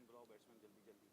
बुलाओ बैट्समैन जल्दी जल्दी।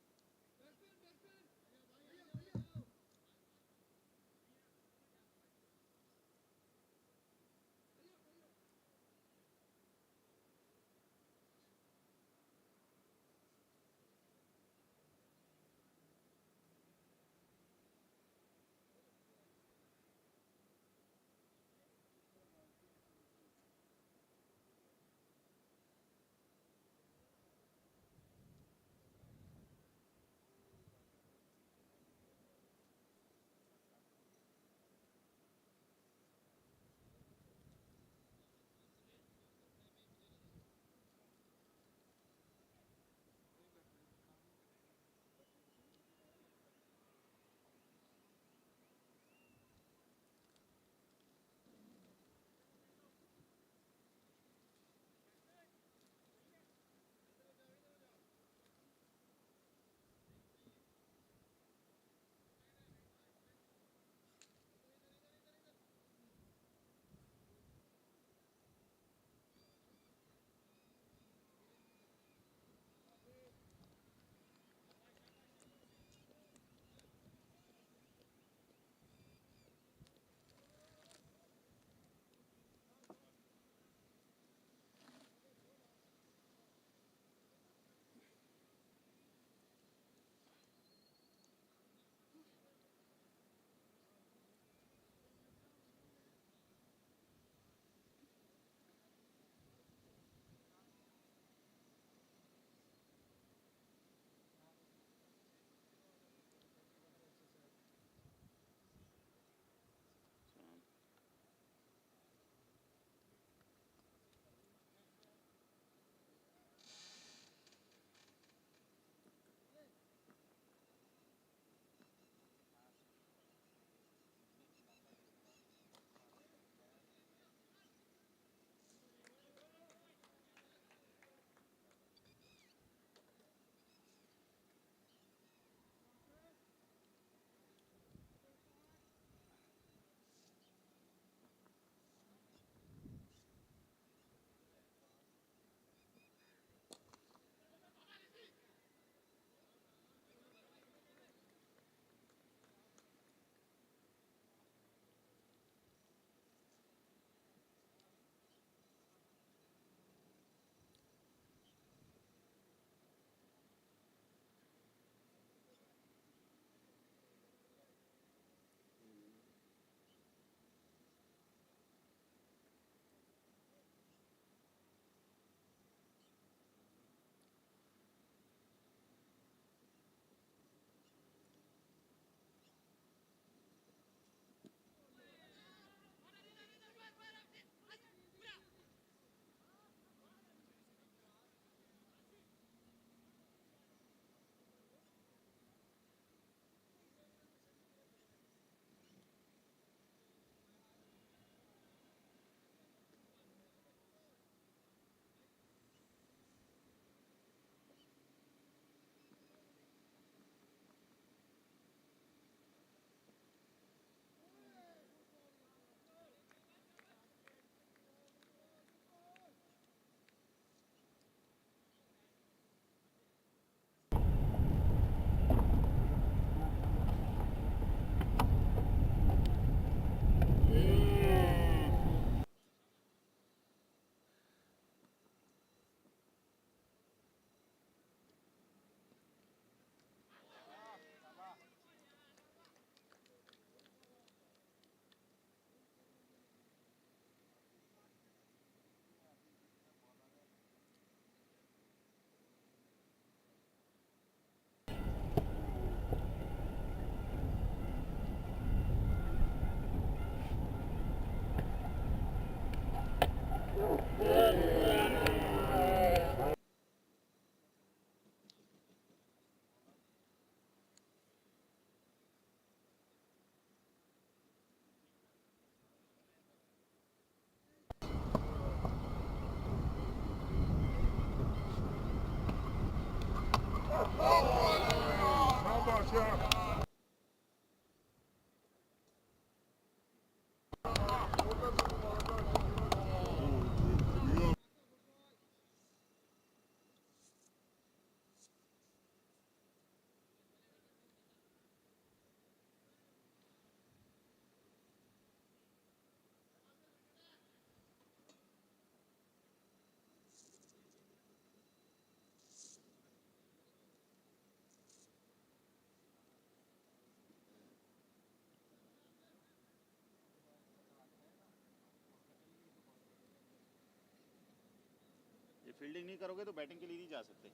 फील्डिंग नहीं करोगे तो बैटिंग के लिए नहीं जा सकते,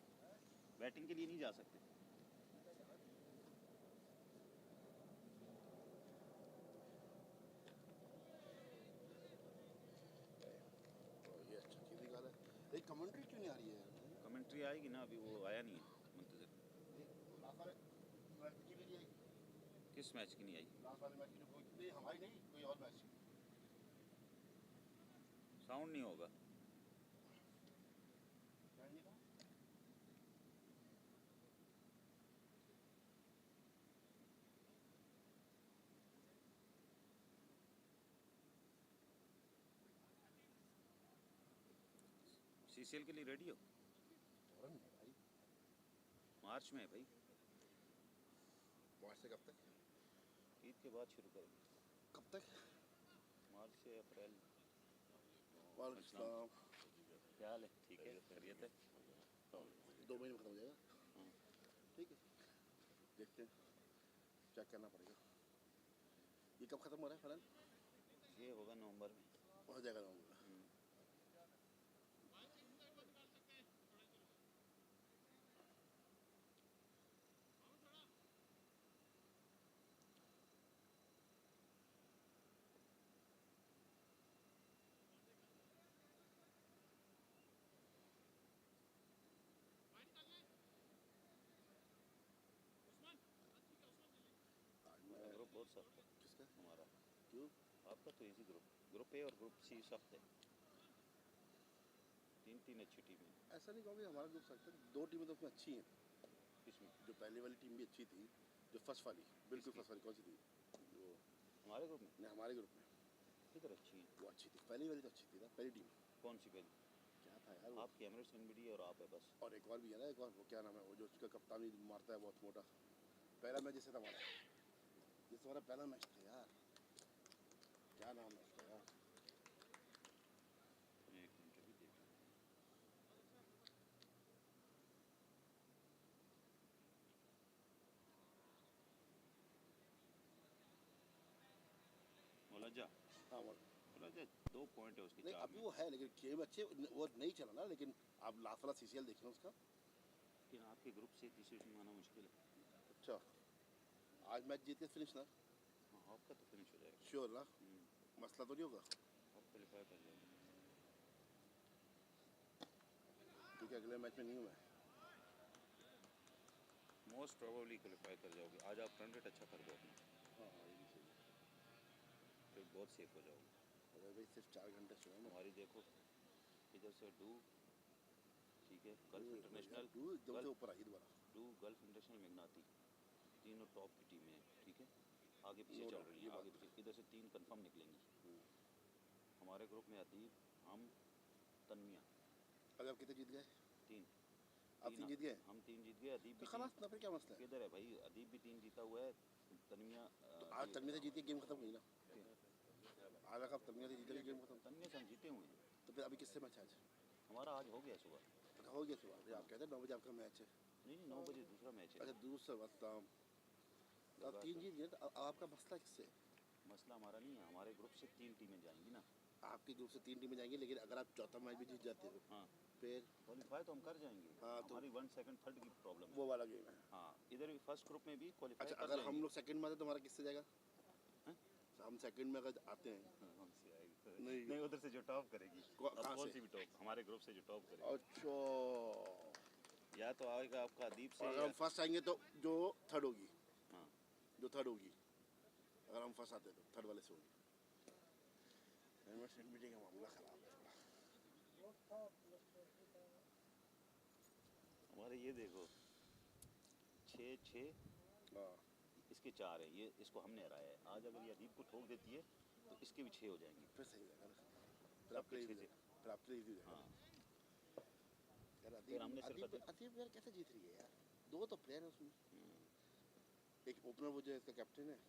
बैटिंग के लिए नहीं जा सकते। ये अच्छा सीधी गाल है। एक कमेंट्री क्यों नहीं आ रही है? कमेंट्री आएगी ना, अभी वो आया नहीं है मुंतजर। किस मैच की नहीं आई? लास्ट वाले मैच की जो कोई नहीं, हमारी नहीं, कोई और मैच की। साउंड नहीं होगा। सीसीएल के लिए रेडी हो? भाई मार्च में है भाई। मार्च से कब तक? ईद के बाद शुरू करेंगे। कब तक? मार्च से अप्रैल। वालेकुम। क्या हाल है? ठीक है, खैरियत है? 2 महीने में खत्म हो जाएगा। हाँ। ठीक है, देखते हैं, चेक करना पड़ेगा। ये कब खत्म हो रहा है फिलहाल? ये होगा नवंबर में। हो जाएगा नवंबर में। ग्रुप बहुत सख्त है। किसका? हमारा। क्यों? आपका तो इजी ग्रुप ए और ग्रुप सी सख्त है। 3 अच्छी टीम है। ऐसा नहीं कहोगे हमारा ग्रुप सख्त है, 2 टीमें तो उसमें अच्छी हैं। किसमें? जो पहले वाली टीम भी अच्छी थी, जो फर्स्ट वाली, बिल्कुल फर्स्ट वाली कौन सी थी? जो हमारे ग्रुप में? नहीं, हमारे ग्रुप में किधर अच्छी है? वो अच्छी थी, पहली वाली तो अच्छी थी ना, पहली टीम। कौन सी पहली? क्या था यार वो? आपकी एमरेट्स एनबीडी और आप है बस। और एक और भी है ना, एक और, वो क्या नाम है, वो जो उसका कप्तान भी मारता है बहुत मोटा। पहला मैच जिससे था हमारा, जिससे हमारा पहला मैच था यार, क्या नाम है उसका यार? एक मिनट भी देख। मोलजा। हाँ मोलजा 2 पॉइंट है उसके। नहीं, 4 अभी में। वो है लेकिन गेम अच्छे, वो नहीं चला ना, लेकिन आप लास्ट वाला सीसीएल देखें उसका। लेकिन आपके ग्रुप से तीसरी टीम आना मुश्किल है। अच्छा, आज मैच जीत के फिनिश ना? हाँ, आपका तो फिनिश हो जाएगा। श्योर ना? मसला तो नहीं होगा? आप क्वालिफाई कर जाओगे। क्योंकि अगले मैच में नहीं हूँ मैं। मोस्ट प्रोबेबली क्वालिफाई कर जाओगे। आज आप रन रेट अच्छा कर दो अपना, हाँ ये भी सही है। फिर बहुत सेफ हो जाओगे। अगर भाई सिर्फ 4 घंटे सोया मैं। हमारी देखो, इधर से डू, ठीक है, गल्फ इंटरनेशनल, तू एकदम से ऊपर आई दोबारा। डू, गल्फ इंटरनेशनल, मेघनाती, तीनों टॉप की टीमें हैं। ठीक है, आगे पीछे No चल doubt, रही ये हैं, आगे बात पीछे। इधर से 3 कंफर्म निकलेंगी। हमारे ग्रुप में अदीब, हम, तन्मिया। अगर कितने जीत गए? 3। आप 3 जीत गए? हम 3 जीत गए, अदीब तो भी 3। खलास ना, फिर क्या मसला है? किधर है भाई? अदीब भी 3 जीता हुआ है। तन्मिया तो आज तन्मीया से जीत के गेम खत्म हुई ना? के- आज अगर तन्मीया से जीत के गेम खत्म, तन्मिया से हम जीते हुए हैं। तो फिर अभी किससे मैच है आज? हमारा आज हो गया सुबह। अच्छा, हो गया सुबह। आप कहते हैं 9 बजे आपका मैच है। नहीं, 9 बजे दूसरा मैच है। अच्छा, दूसरा बताओ। आप 3 जीत गए, तो आपका मसला किससे है? मसला हमारा नहीं है, हमारे ग्रुप से 3 टीमें जाएंगी ना। आपके ग्रुप से 3 टीमें जाएंगी, लेकिन अगर आप चौथा मैच भी जीत जाते हो, हाँ, फिर क्वालिफाई तो हम कर जाएंगे। हाँ, तो हमारी 1, 2, 3 की प्रॉब्लम है। वो वाला गेम है। हाँ, इधर भी फर्स्ट ग्रुप में भी क्वालिफाई अच्छा, कर अगर जाएंगे। हम लोग सेकंड में आते तो हमारा किससे जाएगा? हैं? हम सेकंड में अगर आते हैं, हमसे आएगी तो नहीं। नहीं, उधर से जो टॉप करेगी। कहाँ कौन से? सी भी टॉप, हमारे ग्रुप से जो टॉप करेगी। अच्छा, या तो आएगा आपका अदीब और से, अगर हम फर्स्ट आएंगे तो जो थर्ड होगी, हाँ, जो थर्ड होगी, अगर हम फर्स्ट आते हैं तो थर्ड वाले से होगी। मीटिंग का मामला खराब है थोड़ा। हमारे ये देखो 6-6, हाँ, इसके 4 है। ये इसको हमने हराया है। आज अगर ये अदीब को ठोक देती है तो इसके भी 6 हो जाएंगी। फिर सही रहेगा ना, फिर सबके आपके लिए 6 easy से। रहेगा, फिर आपके लिए easy रहेगा। हाँ, यार फिर हमने सिर्फ अदीब यार कैसे जीत रही है यार? 2 तो प्लेयर है उसमें, एक ओपनर वो जो इसका कैप्टन है,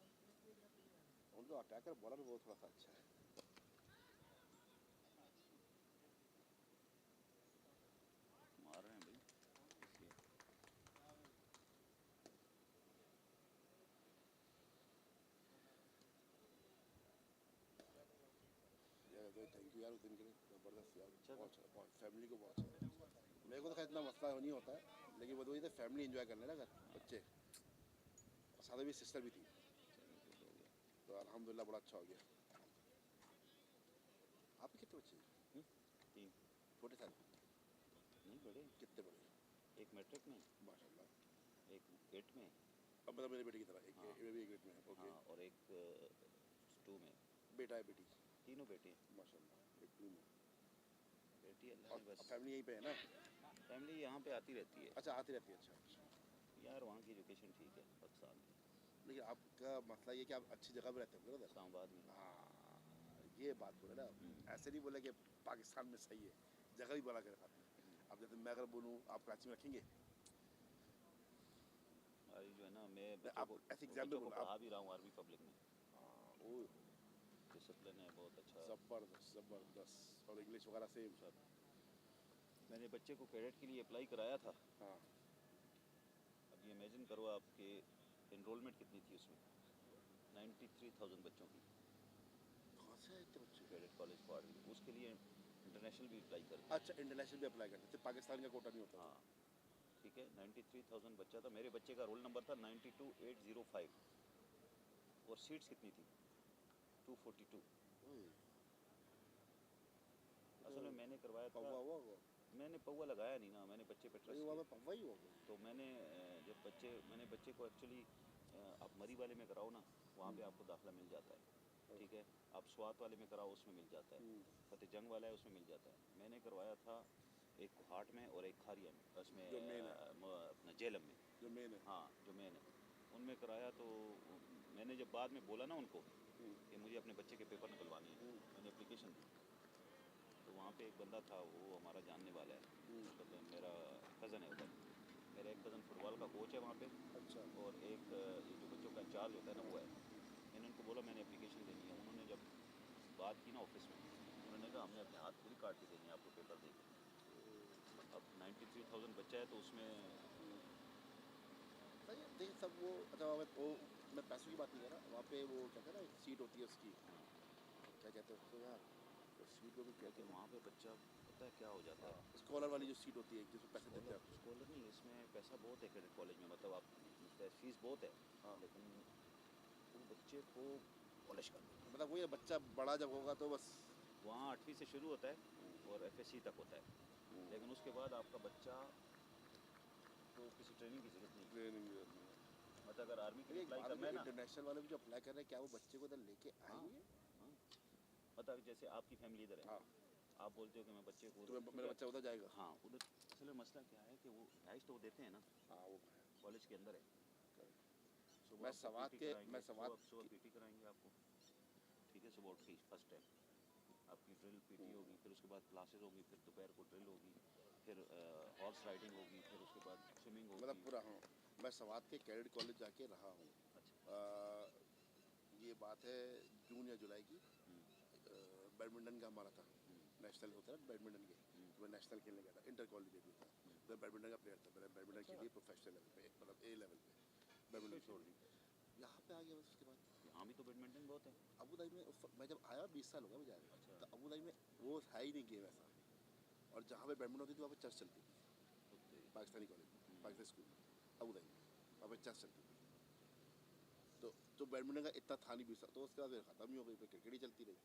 उनका अटैकर बॉलर वो थोड़ा सा अच्छा है। मार रहे हैं भाई। यार थैंक यू यार उस दिन के लिए, ज़बरदस्त यार, अच्छा बहुत अच्छा, बहुत फैमिली को बहुत अच्छा। मेरे को तो खैर इतना मसला नहीं होता है, लेकिन वो तो ये फैमिली एंजॉय करने ना घर बच्चे, और साथ में भी सिस्टर भी थी, चलो, हो गया। तो अल्हम्दुलिल्लाह बड़ा अच्छा हो गया। आपके कितने बच्चे हैं? 3 छोटे सारे? नहीं बड़े, कितने बड़े? एक मैट्रिक में, माशाल्लाह। एक 8 में, अब मतलब मेरे बेटे की तरह, एक हाँ। ये भी एक ग्रेड में है। ओके। हाँ, और एक 2 में। बेटा है बेटी? तीनों बेटे हैं। माशाल्लाह, एक 2 में। बेटी अल्लाह और ने बस, फैमिली यहीं पे है ना? फैमिली यहाँ पे आती रहती है अच्छा, आती रहती है, अच्छा अच्छा। यार, वहाँ की एजुकेशन ठीक है पाकिस्तान की। लेकिन आपका मसला ये कि आप अच्छी जगह पे रहते होंगे ना उधर? इस्लामाबाद में। हाँ, ये बात बोले ना, ऐसे नहीं बोले कि पाकिस्तान में सही है, जगह भी बड़ा कर साथ में। अब जैसे मैं अगर बोलूँ आप कराची में रखेंगे, हमारी जो है ना, मैं मैं आप ऐसे एग्जाम्पल बच्चों को बोलूँ पढ़ा आप, भी रहा हूँ आर्मी पब्लिक में। हाँ, ओ डिसिप्लिन है बहुत अच्छा। ज़बरदस्त ज़बरदस्त, और इंग्लिश वगैरह सेम? सब। मैंने बच्चे को कैडेट के लिए अप्लाई कराया था। हाँ। अब ये इमेजिन करो आपके इनरोलमेंट कितनी थी उसमें, 93,000 बच्चों की। कहाँ से आए इतने बच्चे? कैडेट कॉलेज पढ़ रही, उसके लिए इंटरनेशनल भी अप्लाई कर दिया। अच्छा, इंटरनेशनल भी अप्लाई करते थे, पाकिस्तान का कोटा नहीं होता था? हाँ, ठीक है। 93,000 बच्चा था, मेरे बच्चे का रोल नंबर था 92,805, और सीट्स कितनी थी, 242। ओए, असल में मैंने करवाया था, पौवा हुआ होगा। मैंने पौवा लगाया नहीं ना, मैंने बच्चे पे नहीं ट्रस्ट हुआ, किया। मैं पौवा ही होगा। तो मैंने जब मैंने बच्चे को एक्चुअली, आप मरी वाले में कराओ ना, वहाँ पे आपको दाखिला मिल जाता है, ठीक है। आप स्वात वाले में कराओ, उसमें मिल जाता है। फतेह जंग वाला है, उसमें मिल जाता है। मैंने करवाया था एक कोहाट में और एक खारिया में, उसमें जो मेन है, अपना जेलम में। जो मेन है। हाँ, जो मेन है, उनमें कराया। तो मैंने जब बाद में बोला ना उनको कि मुझे अपने बच्चे के पेपर निकलवाने हैं, मैंने एप्लीकेशन दी, तो वहाँ पे एक बंदा था, वो हमारा जानने वाला है, मतलब मेरा कज़न है उधर। मेरा एक कज़न फुटबॉल का कोच है वहाँ पे, अच्छा। और एक ये जो बच्चों का इंचार्ज होता है ना, वो है। मैंने उनको बोला मैंने एप्लीकेशन देनी है। उन्होंने जब बात की ना ऑफिस में, उन्होंने कहा हमने अपने हाथ थोड़ी काट के देनी है आपको पेपर दे के। अब 93,000 बच्चा है, तो उसमें सही है, देखिए सब वो, अच्छा वो मैं पैसों की बात नहीं कर रहा, वहाँ पे वो कहते हैं ना, एक सीट होती है उसकी, क्या कहते हैं उसको यार, वो सीट को भी कहते लेकिन हैं। वहाँ पे बच्चा, पता है क्या हो जाता हाँ, है, स्कॉलर वाली जो सीट होती है जिसमें पैसे देते स्कॉलर, हैं आप। स्कॉलर नहीं, इसमें पैसा बहुत है क्रेडिट कॉलेज में, मतलब आप फीस बहुत है, हाँ, लेकिन वो बच्चे को पॉलिश कर देते हैं। मतलब वही है, बच्चा बड़ा जब होगा तो बस। वहाँ 8वीं से शुरू होता है और FSC तक होता है, लेकिन उसके बाद आपका बच्चा को किसी ट्रेनिंग की ज़रूरत नहीं है। ट्रेनिंग भी होती है। मतलब अगर आर्मी के लेकिन लिए एक अप्लाई बात है, करना जो है ना, इंटरनेशनल वाले भी जो अप्लाई कर रहे हैं, क्या वो बच्चे को इधर लेके हाँ, आएंगे? हाँ, मतलब जैसे आपकी फैमिली इधर है, हाँ, आप बोलते हो कि मैं बच्चे को तो उधर, मेरा क्योंकि बच्चा उधर जाएगा। हाँ उधर, असल में मसला क्या है कि वो राइस तो वो देते हैं ना, हाँ, वो है। कॉलेज के अंदर है। सुबह मैं आपको सवात पीटी के मैं कराएंगे, सवात सुबह सुबह की, पीटी कराएंगे आपको, ठीक है। सुबह उठ के फर्स्ट टाइम आपकी ड्रिल पीटी होगी, फिर उसके बाद क्लासेस होगी, फिर दोपहर को ड्रिल होगी, फिर हॉर्स राइडिंग होगी, फिर उसके बाद स्विमिंग मतलब होगी। पूरा, हाँ, मैं सवात के कैडेट कॉलेज जाके रहा हूँ। अच्छा। ये बात है जून या जुलाई की। हम्म, बैडमिंटन का हमारा था, हम्म, नेशनल होता है ना बैडमिंटन के, हम्म, तो मैं नेशनल खेलने गया था, इंटर कॉलेज डेब्यू था। हम्म। तो मैं बैडमिंटन का प्लेयर था, मैंने बैडमिंटन अच्छा, खेली है प्रोफेशनल लेवल पे, मतलब A लेवल पे फिर बैडमिंटन छोड़ खेली। दी। यहाँ पे आ गया बस उसके बाद। यहाँ भी तो बैडमिंटन बहुत है। अबू धाबी में मैं जब आया 20 साल हो गया मुझे आया, अच्छा। तो अबू धाबी में वो है ही नहीं गेम ऐसा। और जहाँ पे बैडमिंटन होती थी वहाँ पे चर्च चलती थी, ओके। पाकिस्तानी कॉलेज में, पाकिस्तानी स्कूल में, अबू धाबी में, वहाँ पे चर्च चलती थी। तो बैडमिंटन का इतना था नहीं 20 साल, तो उसके बाद फिर ख़त्म ही हो गई, फिर क्रिकेट ही चलती रही।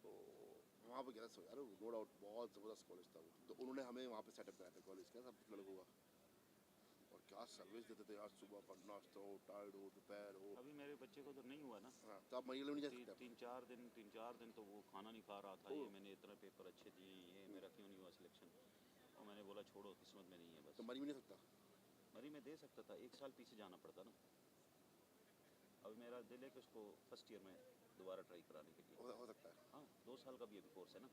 तो वहाँ पे गया था यार, नो डाउट बहुत ज़बरदस्त कॉलेज था वो। तो उन्होंने हमें वहाँ पे सेटअप कराया था कॉलेज का, सब लड़कों का। और क्या सर्विस देते थे यार, सुबह का नाश्ता हो, टायर्ड हो, दोपहर हो। अभी मेरे बच्चे को तो नहीं हुआ ना, हाँ, तो आप महीने में नहीं जा तीन सकते आप। तीन चार दिन, 3-4 दिन तो वो खाना नहीं खा रहा था, ओ, ये मैंने इतना पेपर अच्छे दिए, ये मेरा क्यों नहीं हुआ सिलेक्शन। और मैंने बोला छोड़ो, किस्मत में नहीं है तो बस। मरी भी नहीं सकता। मरी में दे सकता था, 1 साल पीछे जाना पड़ता ना। अभी मेरा दिल है कि उसको फर्स्ट ईयर में दोबारा ट्राई कराने के लिए। हो सकता है। हाँ, 2 साल का भी अभी कोर्स है ना,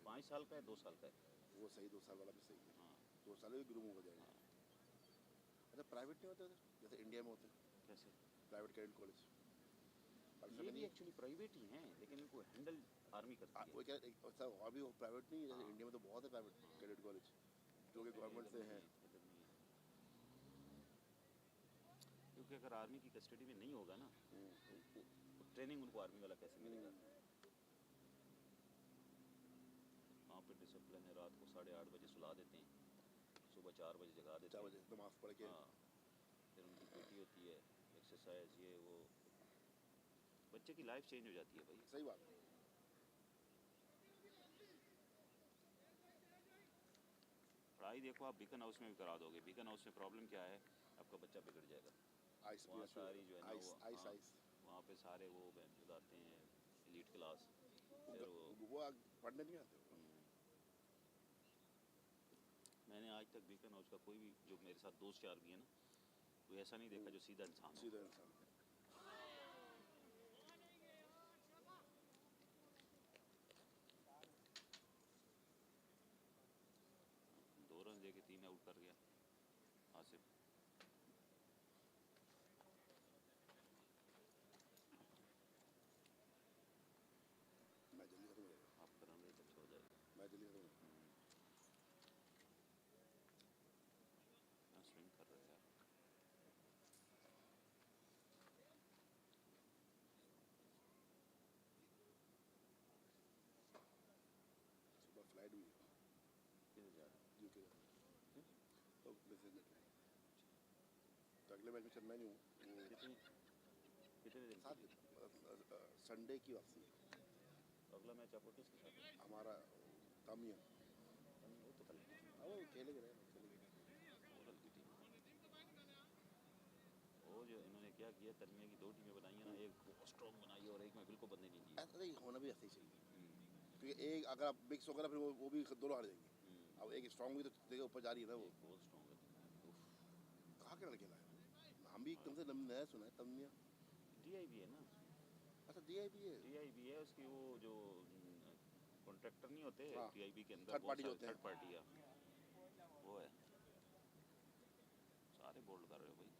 5 साल का है, 2 साल का है। वो सही, 2 साल वाला भी सही है। हाँ, 2 साल में भी ग्रूम हो जाएंगे। हाँ। अच्छा, प्राइवेट नहीं होते उधर जैसे इंडिया में होते हैं, कैसे? प्राइवेट कैडेट कॉलेज पाकिस्तान ये में भी नहीं है? एक्चुअली प्राइवेट ही हैं, लेकिन इनको हैंडल आर्मी करती है। वो क्या ऐसा और भी प्राइवेट नहीं है, जैसे हाँ, इंडिया में तो बहुत है प्राइवेट हाँ। कैडेट कॉलेज जो कि नहीं, गवर्नमेंट इधर से नहीं हैं। है, इधर नहीं है। क्योंकि अगर आर्मी की कस्टडी में नहीं होगा ना, तो ट्रेनिंग उनको आर्मी वाला कैसे मिलेगा। वहाँ पे डिसिप्लिन है, रात रात को 8:30 बजे सुला देते हैं, सुबह 4 बजे जगा देते 4 हैं। बजे नमाज पढ़ के हाँ, फिर उनकी पीटी होती है, एक्सरसाइज ये वो, बच्चे की लाइफ चेंज हो जाती है भाई। सही बात है। पढ़ाई देखो आप बीकन हाउस में भी करा दोगे, बीकन हाउस में प्रॉब्लम क्या है, आपका बच्चा बिगड़ जाएगा। आइस वहाँ सारी जो है ना आइस वो, आइस हाँ, आइस वहाँ पे सारे वो जो आते हैं एलीट क्लास, फिर वो पढ़ने नहीं आते वो। मैंने आज तक बीकन हाउस का कोई भी जो मेरे साथ दोस्त यार भी है ना, कोई ऐसा नहीं देखा जो सीधा इंसान हो। सीधा इंसान। दो रन दे के 3 आउट कर गया आसिफ। मैं जल्दी खत्म हो जाएगा, आपका रन रेट अच्छा हो जाएगा। मैं जल्दी खत्म हो जाएगा। स्विंग कर रहे हैं यार। सुबह फ्लाइट भी है किधर जा रहे हैं? यूके तो मैसेज लेके आए। तो अगले मैच में चलना नहीं हूँ। कितने कितने दिन के लिए? संडे की वापसी है। तो अगला मैच आपको किसके साथ है? हमारा तामिया वो तो कल की टीम, वो खेलेंगे रहे खेलेंगे। वो कल की टीम। वो जो इन्होंने क्या किया, तन्मिया की 2 टीमें बनाई है ना, एक बहुत स्ट्रॉन्ग बनाई है और एक में बिल्कुल बनने नहीं दी। ऐसा नहीं होना भी ऐसे ही चाहिए, क्योंकि एक अगर आप मिक्स होगा ना फिर वो भी दोनों हार जाएंगे। अब एक स्ट्रांग भी तो देखो ऊपर जा रही है ना वो। एक बहुत स्ट्रॉन्ग है तन्मिया। कहाँ के लड़के लाए नाम भी एकदम से नया सुना है तमिया। DIB है ना, अच्छा DIB है। DIB है उसकी, वो जो कॉन्ट्रैक्टर नहीं होते हाँ, DIB के अंदर थर्ड बहुत पार्टी सारे होते हैं। थर्ड पार्टी है, वो है। सारे बोल्ड कर रहे हो भाई।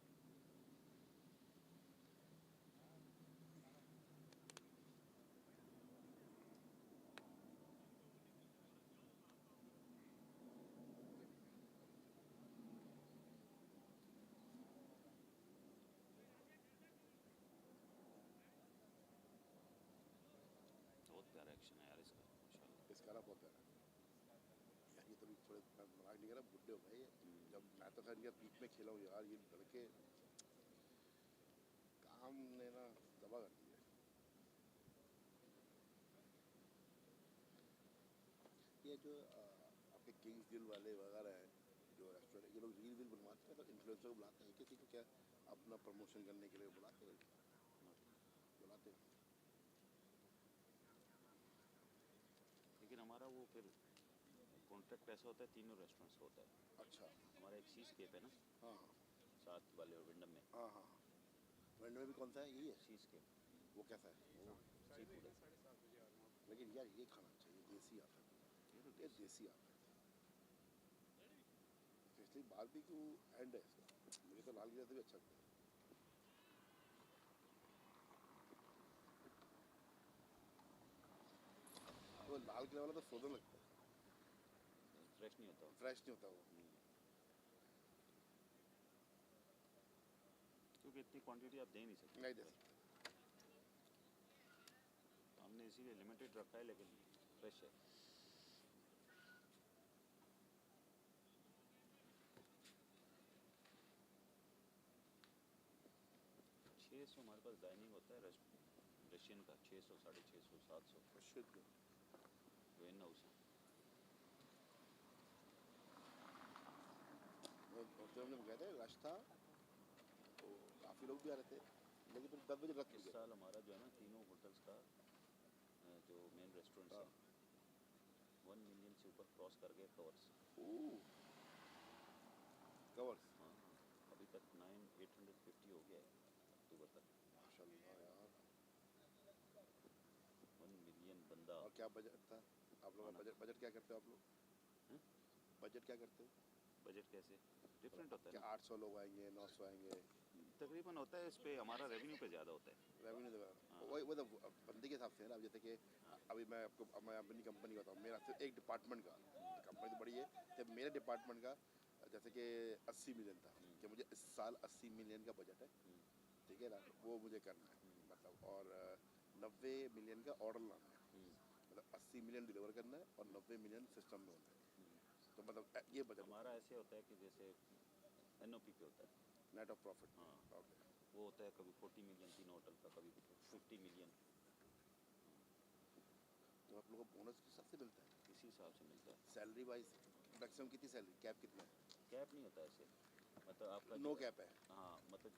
बहुत प्यारा एक्शन है यार इसका, माशाल्लाह। इसका ना बहुत प्यारा यार। ये तो भी थोड़े मैं मजाक नहीं कर रहा, बुढ़े हो गए ये। जब मैं तो खैर इनके पीक में खेला हूँ यार, ये लड़के काम ने ना दबा कर दिया। ये जो आपके किंग्स दिल वाले वगैरह हैं जो रेस्टोरेंट, ये लोग रील वील बनवाते हैं तो इन्फ्लुएंसर को बुलाते हैं किसी को, क्या अपना प्रमोशन करने के लिए बुलाते हैं बुलाते हैं। लेकिन हमारा वो फिर कॉन्ट्रैक्ट ऐसा होता है, तीनों रेस्टोरेंट्स का होता है। अच्छा। हमारा एक सी स्केप है ना हाँ साथ वाले और विंडम में, हाँ हाँ। वेंडर में भी कौन सा है, यही है? सी स्केप, वो कैसा है? वो सी फूड है। लेकिन यार ये खाना चाहिए, देसी आता है, ये तो ये देसी आता है। स्पेशली बारबेक्यू एंड है इसका, मुझे तो लाल गिरा से भी अच्छा लगता है। वो लाल किला वाला तो फ्रोजन लगता है, फ्रेश नहीं होता वो। फ्रेश नहीं होता वो। क्योंकि इतनी क्वांटिटी आप दे नहीं सकते। नहीं दे सकते। हमने इसीलिए लिमिटेड रखा है, लेकिन फ्रेश है। छः सौ हमारे पास डाइनिंग होता है रशियन का, 600 650 700 शुद्ध जो इन हाउस है। होते हमने गए थे, रश था तो काफ़ी लोग भी आ रहे थे, लेकिन फिर 10 बजे रख इस गए। साल हमारा जो है ना, तीनों होटल्स का जो मेन रेस्टोरेंट्स हाँ। हैं 1 मिलियन से ऊपर क्रॉस कर गए कवर्स। कवर्स हाँ हाँ, अभी तक 850 हो गया है अक्टूबर तक। माशाल्लाह यार। 1 मिलियन बंदा। और क्या बजट था आप लोगों का? बजट बजट क्या करते हो आप लोग? हैं? बजट क्या करते हो? बजट कैसे डिफरेंट होता है क्या ना, 800 लोग आएंगे, 900 आएंगे? तकरीबन होता है। इस पे हमारा रेवेन्यू पे ज़्यादा होता है। रेवेन्यू हाँ। वही वो तो बंदे के हिसाब से है ना। अब जैसे कि अभी मैं आपको, मैं अपनी कंपनी बताऊँ, मेरा सिर्फ एक डिपार्टमेंट का, कंपनी तो बड़ी है, जब मेरे डिपार्टमेंट का जैसे कि 80 मिलियन था कि मुझे इस साल 80 मिलियन का बजट है, ठीक है ना, वो मुझे करना है मतलब। और 90 मिलियन का ऑर्डर लाना है, मतलब 80 मिलियन डिलीवर करना है और 90 मिलियन सिस्टम में होना है। तो मतलब ये बजट हमारा ऐसे होता है कि जैसे NOP पे होता है, नेट ऑफ प्रॉफिट। हाँ ओके। वो होता है कभी 40 मिलियन 3 होटल का, कभी 50 मिलियन, तो आप लोगों को बोनस किस हिसाब से मिलता है? इसी हिसाब से मिलता है। सैलरी वाइज मैक्सिमम कितनी सैलरी, कैप कितना है? कैप नहीं होता ऐसे, मतलब आपका नो कैप है? हाँ मतलब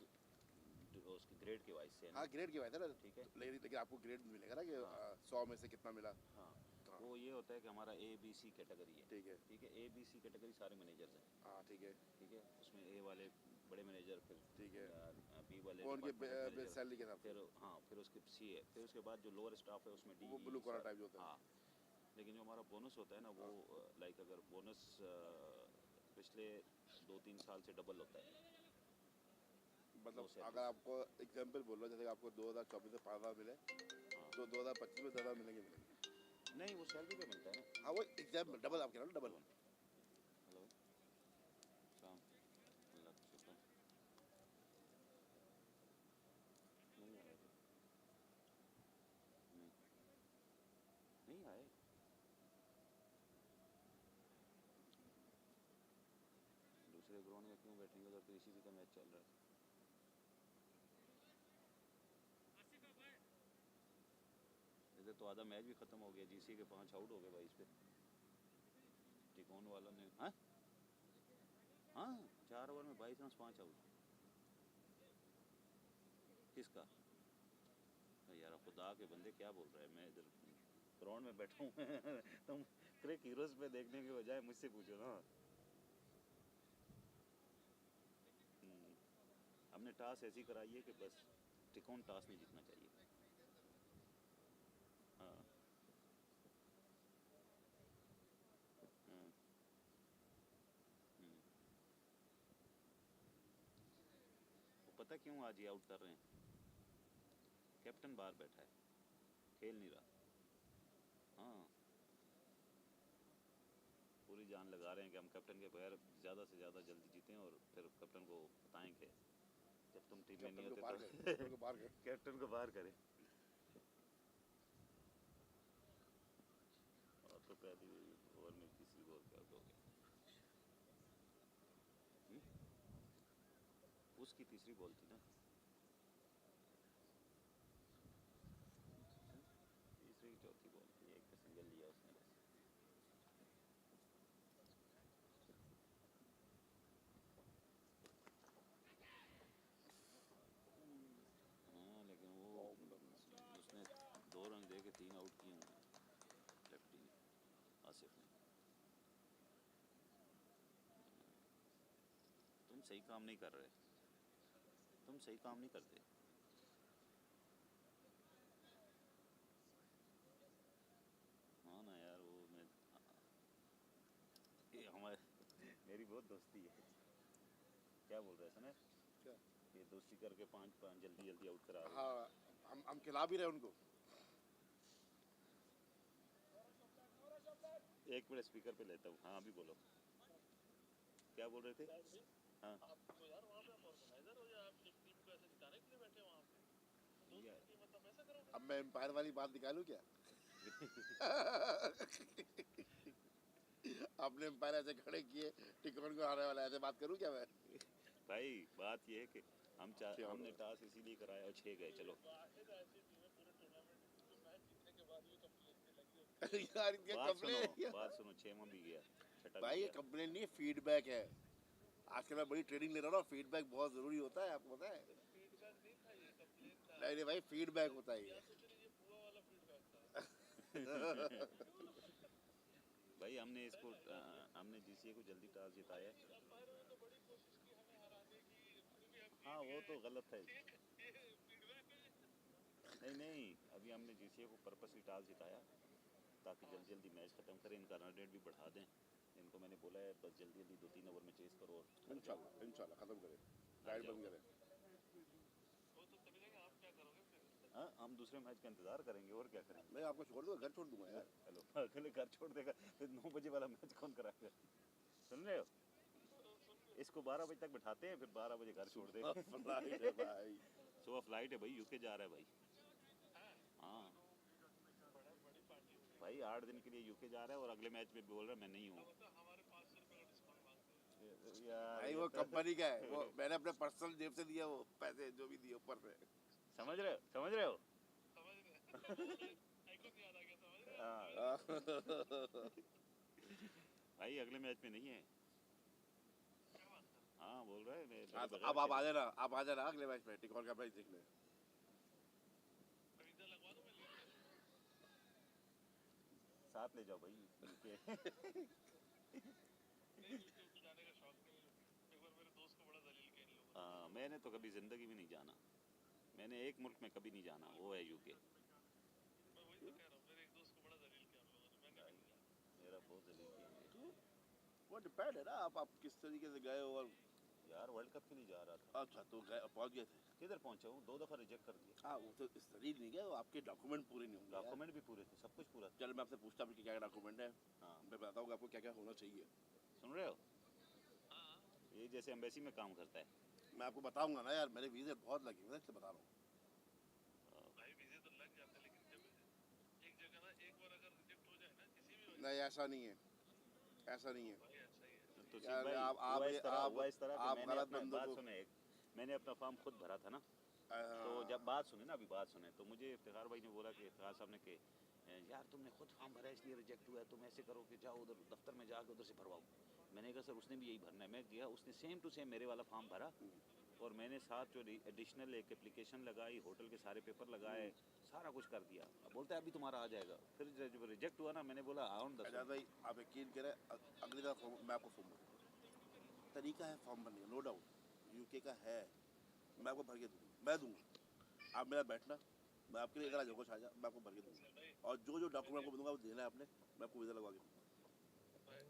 उसकी ग्रेड के वाइज से है ना। हाँ ग्रेड की बात है ना, ठीक है। लेकिन आपको ग्रेड मिलेगा ना कि हाँ 100 में से कितना मिला। हाँ हाँ वो ये होता है कि हमारा ABC कैटेगरी है। ठीक है। ठीक है, ABC कैटेगरी सारे मैनेजर्स हैं। हाँ ठीक है। ठीक है, उसमें A वाले बड़े मैनेजर, फिर ठीक है। B वाले वो उनके डिपार्टमेंट मैनेजर, सैलरी के हिसाब से फिर हाँ फिर उसके C है, फिर उसके बाद जो लोअर स्टाफ है उसमें D वो E ब्लू कॉलर सारे। टाइप जो होता है। हाँ लेकिन जो हमारा बोनस होता है ना वो लाइक अगर बोनस पिछले 2-3 साल से डबल होता है। मतलब salary अगर से। आपको एग्जांपल बोल रहा जैसे आपको 2024 में 5,000 मिले हाँ तो 2025 में 10,000 मिलेंगे मिलेंगे। नहीं वो सैलरी पे मिलता है ना। हाँ वो एग्जाम्पल डबल आप कह रहे हो ना, डबल। हेलो शाम अल्लाह का शुक्र नहीं आए थे, नहीं नहीं आए। दूसरे ग्राउंड में क्यों बैठेंगे, उधर तो इसी का मैच चल रहा है। इधर तो आधा मैच भी खत्म हो गया, GC के 5 आउट हो गए भाई इस पे। टिकोन वालों ने हाँ हाँ 4 ओवर में 22 रन 5 आउट। किसका यार, आप खुदा के बंदे क्या बोल रहे हैं, मैं इधर ग्राउंड में बैठा हूँ तुम क्रिक हीरोज पे देखने के बजाय मुझसे पूछो ना। हमने टॉस ऐसी कराई है कि बस टिकोन टॉस नहीं जीतना चाहिए। हाँ हाँ, हम्म। वो पता क्यों आज ये आउट कर रहे हैं, कैप्टन बाहर बैठा है, खेल नहीं रहा। हाँ पूरी जान लगा रहे हैं कि हम कैप्टन के बगैर ज़्यादा से ज़्यादा जल्दी जीतें, और फिर कैप्टन को बताएं कि जब तुम टीम में नहीं कैप्टन को होते बाहर तो कर, कैप्टन को बाहर कर। कैप्टन को बाहर करें। और तो पहली ओवर में तीसरी बॉल पे आउट हो गया। उसकी तीसरी बॉल थी ना, तीसरी की चौथी बॉल थी, एक पे सिंगल लिया उसने बस। हाँ लेकिन वो उसने 2 रन दे के 3 आउट किए हुए हैं लेफ्टी ने, आसिफ ने। तुम सही काम नहीं कर रहे, तुम सही काम नहीं करते। हाँ ना यार वो मैं ये हमारे मेरी बहुत दोस्ती है। क्या बोल रहे हैं सना, क्या? ये दोस्ती करके 5 जल्दी जल्दी आउट करा रहे हाँ हम खिला भी रहे उनको। हैं। एक मिनट स्पीकर पे लेता हूँ। हाँ अभी बोलो, क्या बोल रहे थे। हाँ आपको यार वहाँ पे आप ऑर्गेनाइजर हो या आप एक टीम को ऐसे जिताने के लिए बैठे हो वहाँ पे, तो ये दोस्त की मतलब ऐसा करोगे। अब मैं एम्पायर वाली बात निकालूं क्या? आपने एम्पायर ऐसे खड़े किए, टिकोन को हारने वाला, ऐसे बात करूं क्या मैं? भाई बात ये है कि क्या हमने होगा? टॉस इसीलिए कराया और 6 गए। चलो वाहिद ऐसी टीम है पूरे टूर्नामेंट में जो मैच जीतने के बाद भी कंप्लेन में लगी होती है। यार इनका कंप्लेन। बात सुनो 6वां भी गया, छठा भी भाई ये गया। कंप्लेन नहीं है, फीडबैक है। आजकल मैं बड़ी ट्रेनिंग ले रहा हूँ, फीडबैक बहुत जरूरी होता है, आपको पता है? फीडबैक नहीं था, ये कंप्लेन था। नहीं नहीं भाई, फीडबैक होता है क्या ये। सोच रही है, बुआ वाला फीडबैक था। भाई हमने GCA को जल्दी टॉस जिताया। अंपायरों ने तो बड़ी कोशिश की हमें हराने की, फिर भी हम हाँ जीत वो गए। तो गलत है। ये फीडबैक है। नहीं नहीं अभी हमने GCA को पर्पसली टॉस जिताया ताकि जल्दी जल्दी मैच ख़त्म करें, इनका रन रेट भी बढ़ा दें। इनको मैंने बोला है बस जल्दी जल्दी 2-3 ओवर में चेस करो और हार जाओ, इंशाल्लाह इंशाल्लाह खत्म करें, हार राइड जाओ। बंद करें। वो तो चले जाएंगे, आप क्या करोगे फिर। हाँ हम दूसरे मैच का इंतज़ार करेंगे और क्या करेंगे। मैं आपको छोड़ दूंगा, घर छोड़ दूंगा यार। हेलो अकेले घर छोड़ देगा, फिर 9 बजे वाला मैच कौन कराएगा। सुन रहे हो, इसको 12 बजे तक बिठाते हैं, फिर 12 बजे घर छोड़ देंगे। फ्लाइट है भाई। सुबह फ्लाइट है भाई, UK जा रहा है भाई। हाँ बड़ी पार्टी हो गई। भाई 8 दिन के लिए UK जा रहा है और अगले मैच में बोल रहा है मैं नहीं हूँ। मतलब हमारे पास यार भाई ये वो तो- कंपनी का है, वो मैंने अपने पर्सनल जेब से दिया, वो पैसे जो भी दिए ऊपर से। समझ रहे हो, समझ रहे हो? समझ रहे आइकॉन याद आ गया, समझ रहे हो? हाँ। भाई अगले मैच में नहीं है। क्या बात कर रहे हाँ बोल रहा है मैं हाँ, तो बगैर अब आप आ खेले। जाना, आप आ जाना अगले मैच में टिकॉन का मैच देखने। हो? वीजा लगवा दूं मैं लीव में? साथ ले जाओ भाई यूके। नहीं, यूके जाने का शौक नहीं है। एक बार मेरे दोस्त को बड़ा जलील किया इन लोगों ने। हाँ मैंने तो कभी ज़िंदगी में नहीं जाना। मैंने एक मुल्क में कभी नहीं जाना, वो है यूके। मैं वही तो कह रहा हूँ, मेरे एक दोस्त को बड़ा जलील किया उन लोगों ने, मैंने भी नहीं जाना। मेरा बहुत जलील किया। वो डिपेंड है ना, आप किस तरीके से गए हो। और यार वर्ल्ड कप के लिए जा रहा था। अच्छा तो गए, पहुंच गए थे। किधर पहुंचा हूँ, 2 दफ़ा रिजेक्ट कर दिया। हाँ वो तो इस तरीके नहीं गए, वो आपके डॉक्यूमेंट पूरे नहीं होंगे यार। डॉक्यूमेंट भी पूरे थे, सब कुछ पूरा था। चल मैं आपसे पूछता हूँ कि क्या क्या डॉक्यूमेंट है, हाँ मैं बताऊँगा आपको क्या क्या होना चाहिए। सुन रहे हो, हाँ, ये जैसे एम्बेसी में काम करता है। मैं आपको बताऊँगा ना यार, मेरे वीज़े बहुत लगे हुए, इसलिए बता रहा हूँ। भाई वीजे तो लग जाते हैं, लेकिन जब एक जगह ना एक बार अगर रिजेक्ट हो जाए ना किसी भी वजह नहीं ऐसा नहीं है, ऐसा नहीं है से, भाई ऐसा ही है। तो यार। भाई आप हुआ इस तरह, आप हुआ इस तरह कि आप मैंने गलत अपना बंदों बात को सुने एक, मैंने अपना फॉर्म खुद भरा था ना। तो जब बात सुने ना, अभी बात सुने तो मुझे इफ्तिखार भाई ने बोला कि इफ्तिखार साहब ने कि यार तुमने खुद फॉर्म भरा है इसलिए रिजेक्ट हुआ है, तुम ऐसे करो कि जाओ उधर दफ्तर में जाकर उधर से भरवाओ। मैंने कहा सर उसने भी यही भरना है। मैं गया, उसने सेम टू सेम मेरे वाला फॉर्म भरा और मैंने साथ जो एडिशनल एक एप्लीकेशन लगाई, होटल के सारे पेपर लगाए, सारा कुछ कर दिया। अब बोलता है अभी तुम्हारा आ जाएगा। फिर जब रिजेक्ट हुआ ना, मैंने बोला आउन दस। आजाद भाई आप यकीन करें, अगली दफा मैं आपको फॉर्म भरूंगा। तरीका है फॉर्म भरने का, नो डाउट यूके का है, मैं आपको भर के दूंगा, मैं दूंगा। आप मेरा बैठना, मैं आपके लिए इधर आ जाऊँगा शाहजहाँ, मैं आपको भर के दूंगा। और जो जो डॉक्यूमेंट आपको दूंगा वो देना है आपने, मैं आपको वीज़ा लगवा के दूंगा,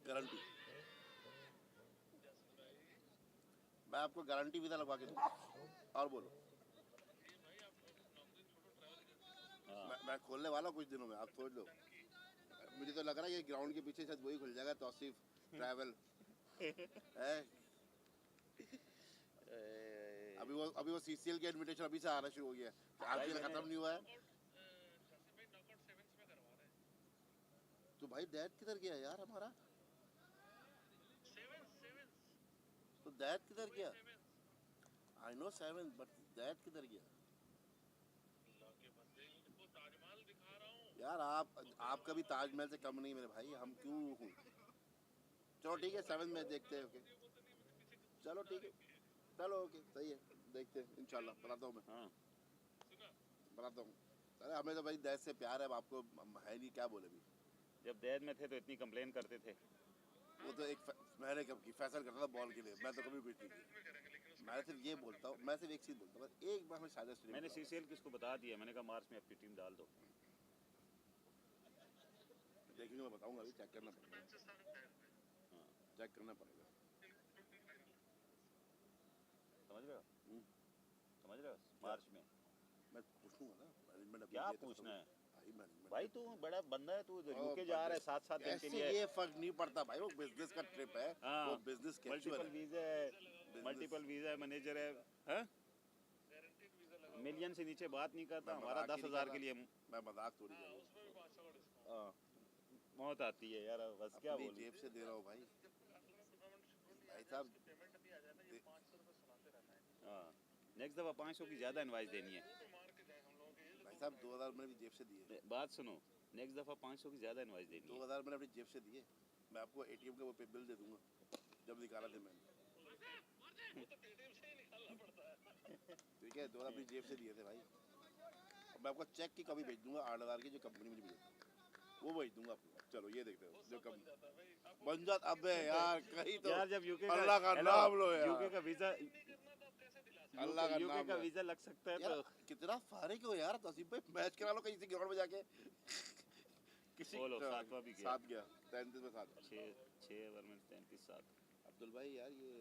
गारंटी। जैसे भाई, मैं आपको गारंटी वीज़ा लगवा के दूंगा। और बोलो, ये भाई आप नौकरी छोड़ो, ट्रैवल एजेंसी खोल लो। हाँ मैं खोलने वाला हूँ कुछ दिनों में, आप सोच लो। टंकी मुझे तो लग रहा है कि ग्राउंड के पीछे शायद वही खुल जाएगा, तौसीफ ट्रैवल है। अभी वो सीसीएल के इनविटेशन अभी से आना शुरू हो गया है, भाई आईपीएल मैंने- खत्म नहीं हुआ है। जैसे भाई नॉकआउट सेवेंस में करवा रहे हैं। तो भाई दैट किधर गया यार हमारा, सेवेंस तो दैट किधर गया। Sevens I know 7 but that किधर गया अल्लाह के बंदे, इनको ताजमहल दिखा रहा हूँ। यार। आपका भी ताजमहल से कम नहीं मेरे भाई, हम क्यों हूँ। चलो ठीक है 7 में देखते हैं, ओके चलो ठीक है, चलो ओके सही है, देखते हैं इंशाल्लाह। बताता हूँ मैं, हाँ सुना, बताता हूँ। अरे हमें तो भाई दैट से प्यार है, अब आपको है नहीं, क्या बोले भी। जब दैद में थे तो इतनी कंप्लेन करते थे। वो तो एक मैंने कब की फैसल करता था बॉल के लिए, मैं तो कभी कुछ नहीं किया। में करेंगे, लेकिन उसका मैं सिर्फ ये बोलता हूँ, मैं सिर्फ एक चीज़ बोलता हूँ, बस एक बार मैं शायद मैंने सीसीएल किसको बता दिया, मैंने कहा मार्च में अपनी टीम डाल दो। देखेंगे, मैं बताऊंगा, अभी चेक करना पड़ेगा, मैच से सारा टाइम है। हाँ चेक करना पड़ेगा। समझ रहे हो, हम्म। समझ रहे हो, मार्च में। मैं पूछूंगा ना मैनेजमेंट, अभी क्या ये तो पूछना है भाई मैनेजमेंट। भाई, तू बड़ा बंदा है, तू ओ, यूके जा रहा है 7-7 दिन के ऐसे लिए। ये फर्क नहीं पड़ता भाई, वो बिजनेस का ट्रिप है, हाँ वो बिजनेस कैजुअल मल्टीपल है। वीजा है, मल्टीपल वीजा है, मैनेजर है, हाँ? गारंटीड वीजा लगा हुआ मिलियन से नीचे बात नहीं करता, मैं हमारा मजाक ही नहीं 10,000 कर के लिए मैं मजाक थोड़ी है। कर हाँ, रहा उसमें भी 500 का डिस्काउंट। हाँ, मौत आती है यार, बस क्या अपनी बोलूं। जेब से दे रहा हूँ भाई। टूर्नामेंट भाई साहब, उसकी पेमेंट अभी आ जाए ना, ये 500 रुपये सुनाते रहता है। हाँ नेक्स्ट दफ़ा 500 की ज़्यादा इनवाइस देनी है। तो मार के जाए हम लोगों के, ये भाई साहब 2000 मैंने अपनी जेब से दिए, बात सुनो, नेक्स्ट दफ़ा 500 की ज़्यादा इनवाइस देनी है। 2000 मैंने अपनी जेब से दिए। मैं आपको एटीएम का वो पे बिल दे दूंगा, जब निकाला था मैंने, वो तो एटीएम से ही निकालना पड़ता है। ठीक है। 2000 अपनी जेब से दिए थे भाई। और मैं आपको चेक की कॉपी भेज दूंगा 8000 की, जो कंपनी मुझे भेजी, वो भेज दूंगा आपको। चलो ये देखते हो, जो सब कम बन जाता है भाई। आपको बन जात। अबे यार कहीं तो यार जब यूके अल्लाह का हेलो, नाम लो यार, यूके का वीज़ा, नहीं करना तो आप कैसे दिला सकते अल्लाह का यूके नाम का लो। वीज़ा लग सकता है यार तो कितना फारिग हो यार, तसीब भाई मैच करा लो कहीं से ग्राउंड में जाके। किसी बोलो, सातवां भी गया। 7 गया, 33 में 7। 6 ओवर में 33-7। अब्दुल भाई यार ये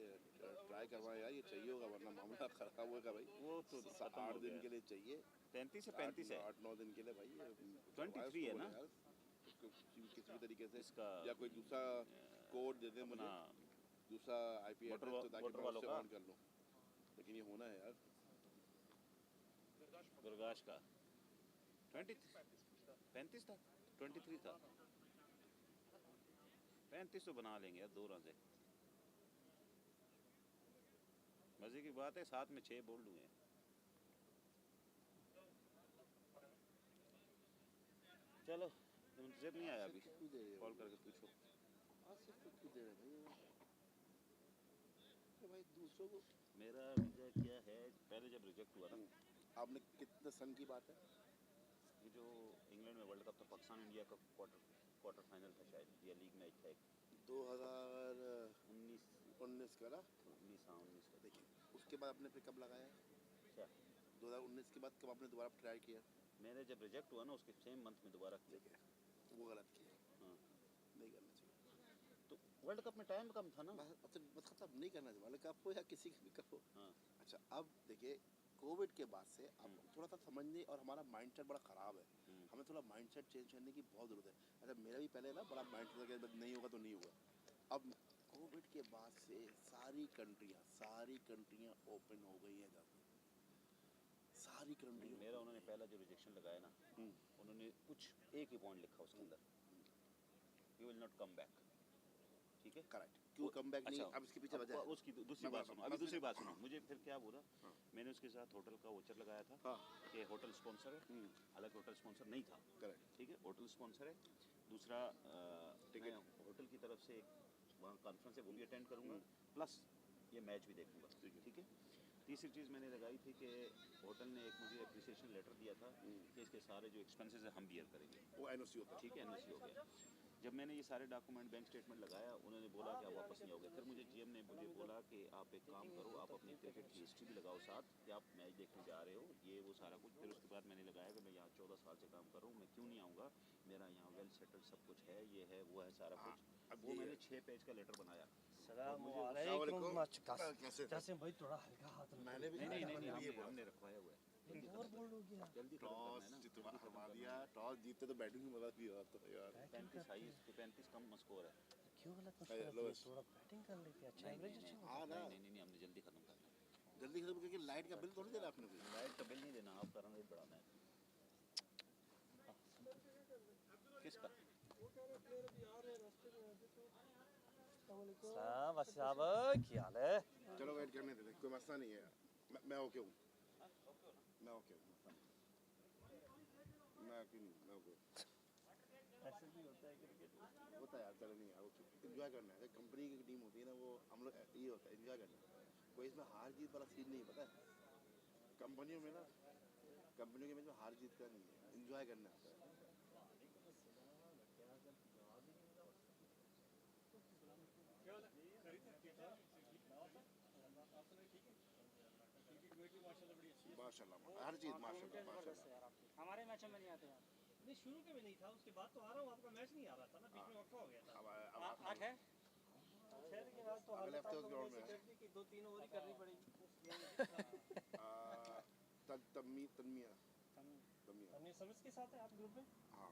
ट्राई करवाएं यार, ये चाहिए होगा वरना मामला खराब होगा भाई। वो तो खत्म 8 हो दिन गया। के लिए चाहिए, 33 से 35 है। 8-9 दिन के लिए भाई। 23 है ना? यार उसको किसी भी तरीके से, इसका या कोई दूसरा कोड दे दे मुझे, अपना दूसरा आईपी मोटर एड्रेस, तो ताकि मोटर मैं वालों उससे का? ऑन कर लूँ। लेकिन ये होना है यार। गुरगाश का 35 था, 23 था, 35 तो बना लेंगे यार 2 रन से। मज़े की बात है, साथ में 6 बोल्ड हुए हैं। चलो मुंतज़िर नहीं आया अभी, क्यों दे रहे हो? कॉल करके पूछो। आज सिर्फ तो क्यों दे रहे हैं भाई? अरे भाई दूसरों को मेरा वीज़ा क्या है, पहले जब रिजेक्ट हुआ ना, आपने कितने सन की बात है? ये जो इंग्लैंड में वर्ल्ड कप था, पाकिस्तान इंडिया का क्वार्टर फाइनल था शायद, या लीग मैच था एक 2019 19 का ना? 19 हाँ 19 का। देखिए उसके बाद आपने फिर कब लगाया? क्या 2019 के बाद कब आपने दोबारा ट्राई किया? मैंने जब रिजेक्ट हुआ ना उसके सेम मंथ में दोबारा किया। ठीक है, वो गलत किया, हाँ, नहीं करना चाहिए। तो वर्ल्ड कप में टाइम कम था ना। बस खत्म नहीं करना चाहिए, वर्ल्ड कप हो या किसी का भी कप हो। हाँ अच्छा अब देखिए कोविड के बाद से अब थोड़ा सा समझने और हमारा माइंडसेट बड़ा ख़राब है। हमें थोड़ा माइंडसेट चेंज करने की बहुत ज़रूरत है। अच्छा मेरा भी पहले ना बड़ा माइंडसेट था कि नहीं होगा तो नहीं होगा। अब कोविड के बाद से सारी कंट्रियाँ ओपन हो गई हैं जाके, सारी कंट्रियाँ। मेरा उन्होंने पहला जो रिजेक्शन लगाया ना, उन्होंने कुछ एक ही पॉइंट लिखा उसके अंदर, you will not come back. ठीक है, करेक्ट, क्यों कम बैक नहीं? अच्छा, अब इसके पीछे वजह है। उसकी दूसरी बात सुनो, अभी दूसरी बात सुनो। मुझे फिर क्या बोला, मैंने उसके साथ होटल का वोचर लगाया था हाँ कि होटल स्पॉन्सर है, हालांकि होटल स्पॉन्सर नहीं था। करेक्ट, ठीक है, होटल स्पॉन्सर है। दूसरा मैं होटल की तरफ से वहाँ कॉन्फ्रेंस है वो भी अटेंड करूँगा, प्लस ये मैच भी देखूँगा। ठीक है, तीसरी चीज़ मैंने लगाई थी कि होटल ने एक मुझे अप्रिसिएशन लेटर दिया था कि इसके सारे जो एक्सपेंसेस है हम बियर करेंगे। वो एनओसी होता है। ठीक है, एनओसी हो गया। जब मैंने ये सारे डॉक्यूमेंट बैंक स्टेटमेंट लगाया, उन्होंने बोला कि आप वापस नहीं आओगे। फिर मुझे जीएम ने मुझे बोला कि आप एक काम करो, आप अपनी क्रिकेट की हिस्ट्री भी लगाओ साथ कि आप मैच देखने जा रहे हो, ये वो सारा कुछ। फिर उसके बाद मैंने लगाया कि मैं यहाँ 14 साल से काम कर रहा हूँ, मैं क्यों नहीं आऊँगा, मेरा यहाँ वेल सेटल सब कुछ है, ये है वो है सारा कुछ। वो मैंने 6 पेज का लेटर बनाया। कैसे भाई थोड़ा हल्का हाथ मैंने भी नहीं, हमने रखवाया हुआ है। और बोल्ड हो गया। जल्दी खत्म करना है ना, जल्दी खत्म हरा करना दिया, है। टॉस जीतते तो बैटिंग में मजा भी आता है यार। 35 हाई 35 कम स्कोर है। क्यों गलत अरे, मशवरा लोएस्ट। दिया? थोड़ा बैटिंग कर लेते अच्छा नहीं एवरेज नहीं अच्छा नहीं, होता। हाँ ना, नहीं, हमने जल्दी खत्म करना है। जल्दी खत्म करके लाइट का बिल थोड़ी देना आपने कुछ। लाइट का बिल नहीं देना, आपका रन रेट बढ़ाना है। किसका? बस साहब क्या हाल है? चलो वेट करने देते, कोई मसला नहीं है। मैं ओके हूँ, मैं ओके हूँ, मैं ओके हूँ, मैं ओके हूँ। ऐसे भी होता है क्रिकेट में। होता है यार, चलो नहीं यार, एंजॉय करना है। कंपनी की टीम होती है ना, वो हम लोग ये होता है एंजॉय करना है। कोई इसमें हार जीत वाला सीन नहीं, पता है कंपनियों में ना, कंपनियों के में हार जीत का नहीं है, एंजॉय करना आता है। माशाल्लाह, हर चीज़ माशाल्लाह। हमारे मैचों में नहीं आते हैं। नहीं शुरू के में नहीं था, उसके बाद तो आ रहा हूँ। आपका मैच नहीं आ रहा था ना, बीच में वक्फा हो गया था। आज है खैर के बाद तो अगले हालत हफ्ते आप उस लोगों ग्राउंड ने में ऐसी कर दी कि 2-3 ओवर ही करनी पड़ेगी। तन्मिया हमने सर्विस के साथ है आप ग्रुप में? हाँ,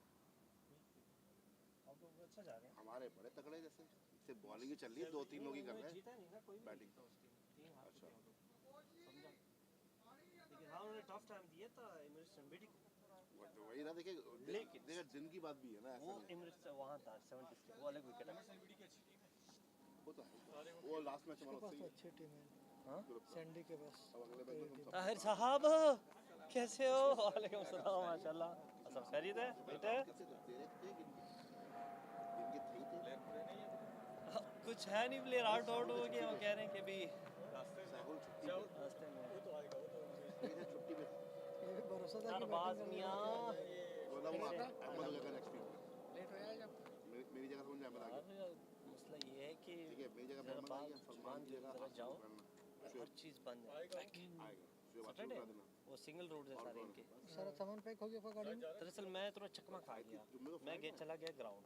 आप लोग अच्छा जा रहे हैं। हमारे बड़े तगड़े जैसे सिर्फ बॉलिंग ही चल रही है, 2-3 लोग ही कर रहे हैं। जीता नहीं ना कोई भी बैटिंग। जीता उस टीम में। 3 हाथ अच्छा। समझा। लेकिन हाँ उन्होंने टफ टाइम दिया था एमिरेट्स एम्बिडी को। तो वही ना, देखिए देखिए दिन की बात भी है ना, वो ऐसा नहीं एमिरेट्स वहाँ था 76 वो अलग विकेट है। वो तो है। वो लास्ट मैच हमारा सही है। अच्छी टीम है हाँ सैंडी के पास। अब अगले मैच में हम सब ताहिर साहब कैसे हो? वालेकुम सलाम माशाल्लाह। सब खैरियत है बेटे? कैसे करते हैं इनके थे कुछ है नहीं, प्लेयर आउट हो गया। वो कह रहे हैं कि अभी साहुल छुट्टी रास्ते में पे छुट्टी पे ये भी भरोसा था कि अरबाज मियां बोला वो अहमद हो जाएगा नेक्स्ट वीक लेट हो जाएगा। मेरी जगह समझ अहमद आ गया। यार मसला ये है कि ठीक है, मेरी जगह जरा अहमद आ गया, बात सलमान की जगह जरा जाओ, करना हर चीज़ बंद है। आएगा शुरू बात सैटरडे कर देना। वो सिंगल रोड है सारे इनके। सारा सामान पैक हो गया आपका गाड़ी में? दरअसल मैं थोड़ा चकमा खा गया, मैं चला गया ग्राउंड,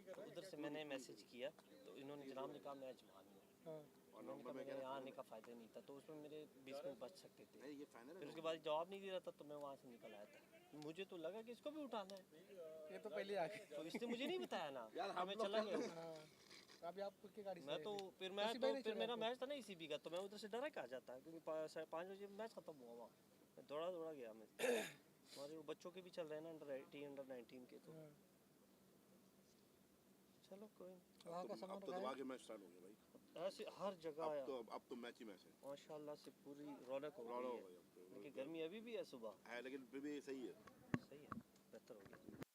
तो उधर से मैंने मैसेज किया तो इन्होंने जनाब ने कहा मैच मान लो। हाँ मैंने कहा मेरे यहाँ आने का फ़ायदा नहीं था, तो उसमें मेरे 20 मिनट बच सकते थे। नहीं ये फाइनल फिर है। उसके बाद जवाब नहीं दे रहा था तो मैं वहाँ से निकल आया था। मुझे तो लगा कि इसको भी उठाना है, ये तो पहले आ गए। तो इसने मुझे नहीं बताया ना, यार, तो मैं चला गया। हाँ अभी आप की गाड़ी से मैं तो फिर मेरा मैच था ना ECB का, तो मैं उधर से डायरेक्ट आ जाता क्योंकि 5 बजे मैच खत्म हुआ वहाँ। मैं दौड़ा गया मैं। हमारे वो बच्चों के भी चल रहे हैं ना अंडर 18 अंडर 19 के, तो चलो कोई नहीं। वहाँ का सामान अब तो दबा के मैच स्टार्ट हो गया भाई। अब ऐसे हर जगह आया अब तो मैच ही मैच है, माशाल्लाह से पूरी रौनक हो रौनक गई हो है। गई अब तो। लेकिन गर्मी अभी भी है सुबह, है लेकिन फिर भी सही है। सही है, बेहतर हो गया।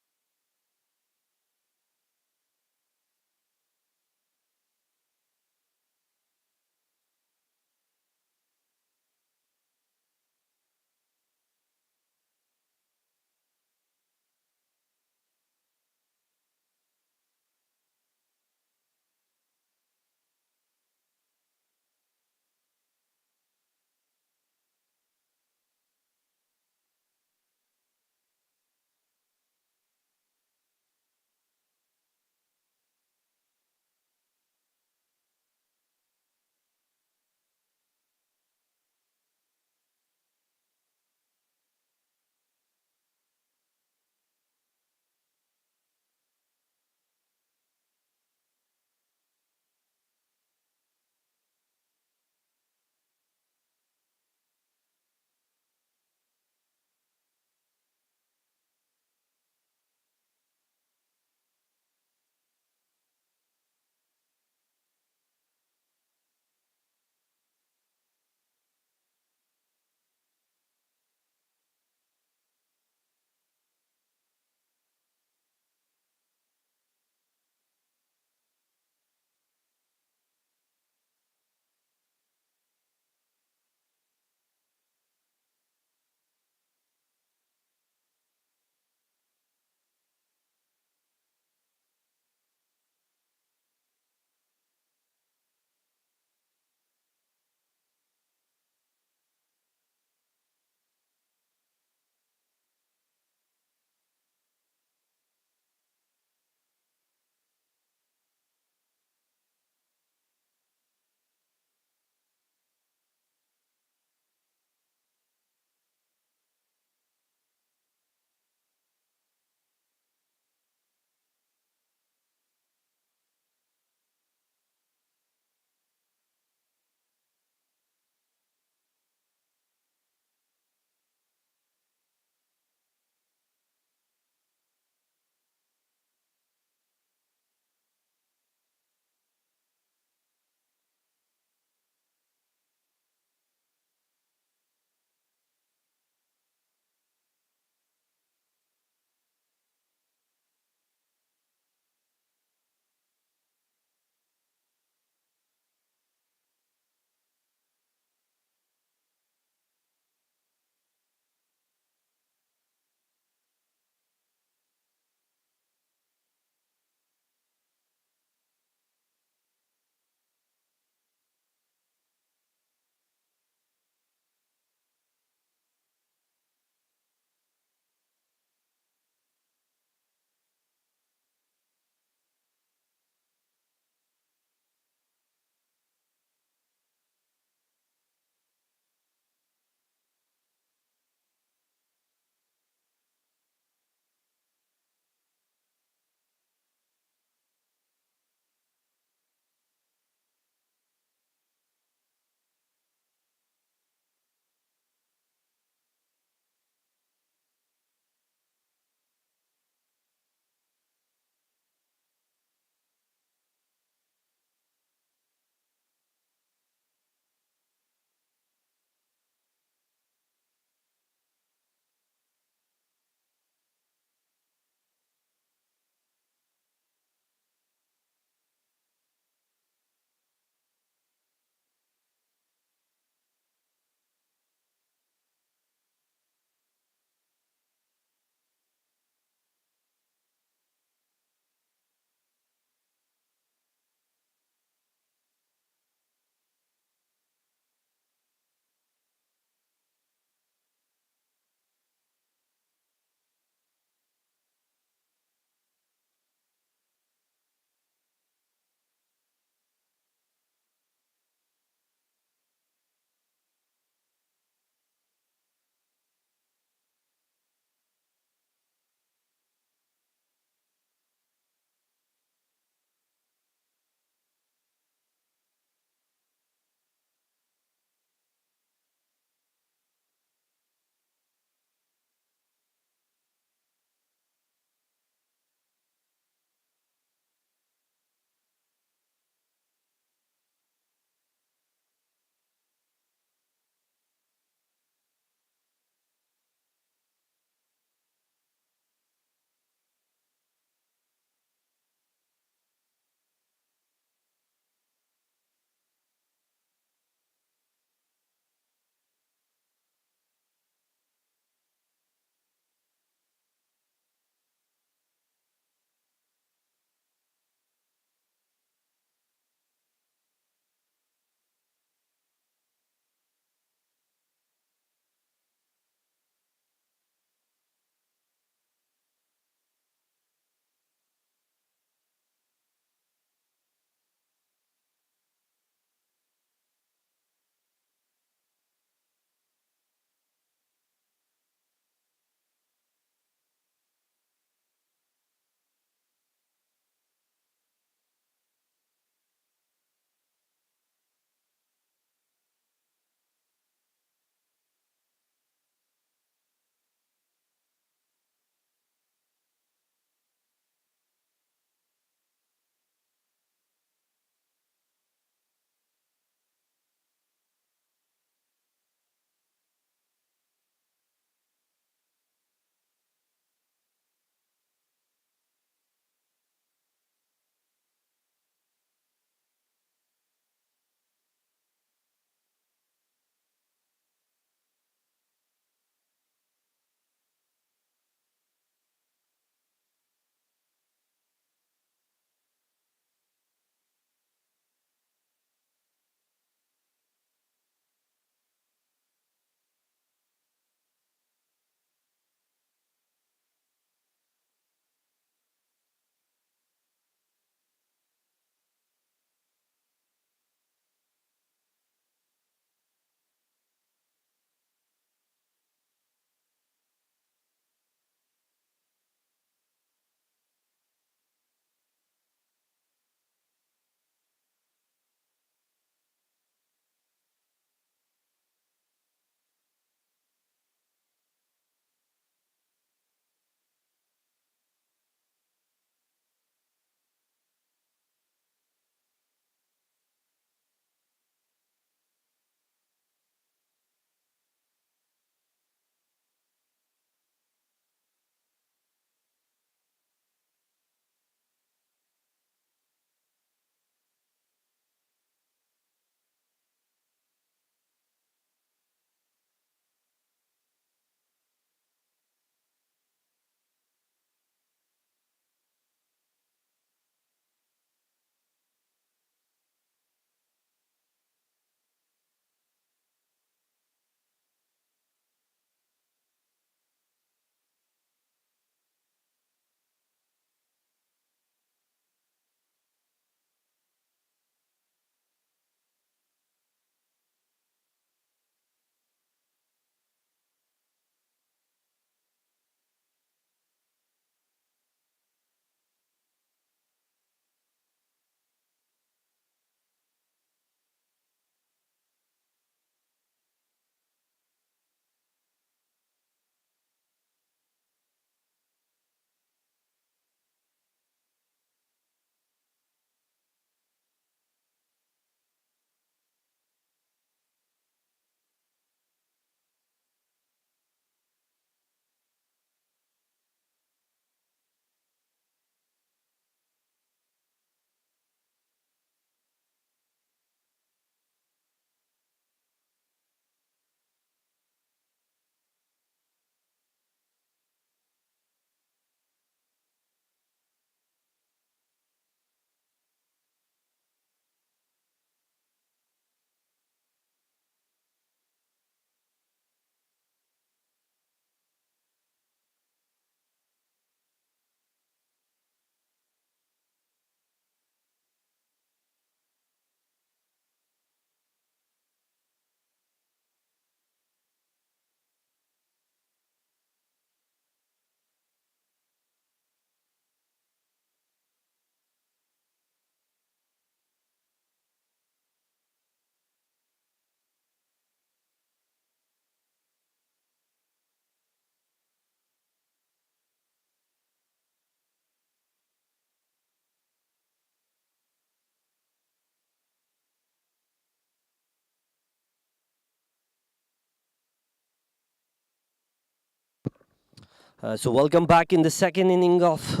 So welcome back in the second inning of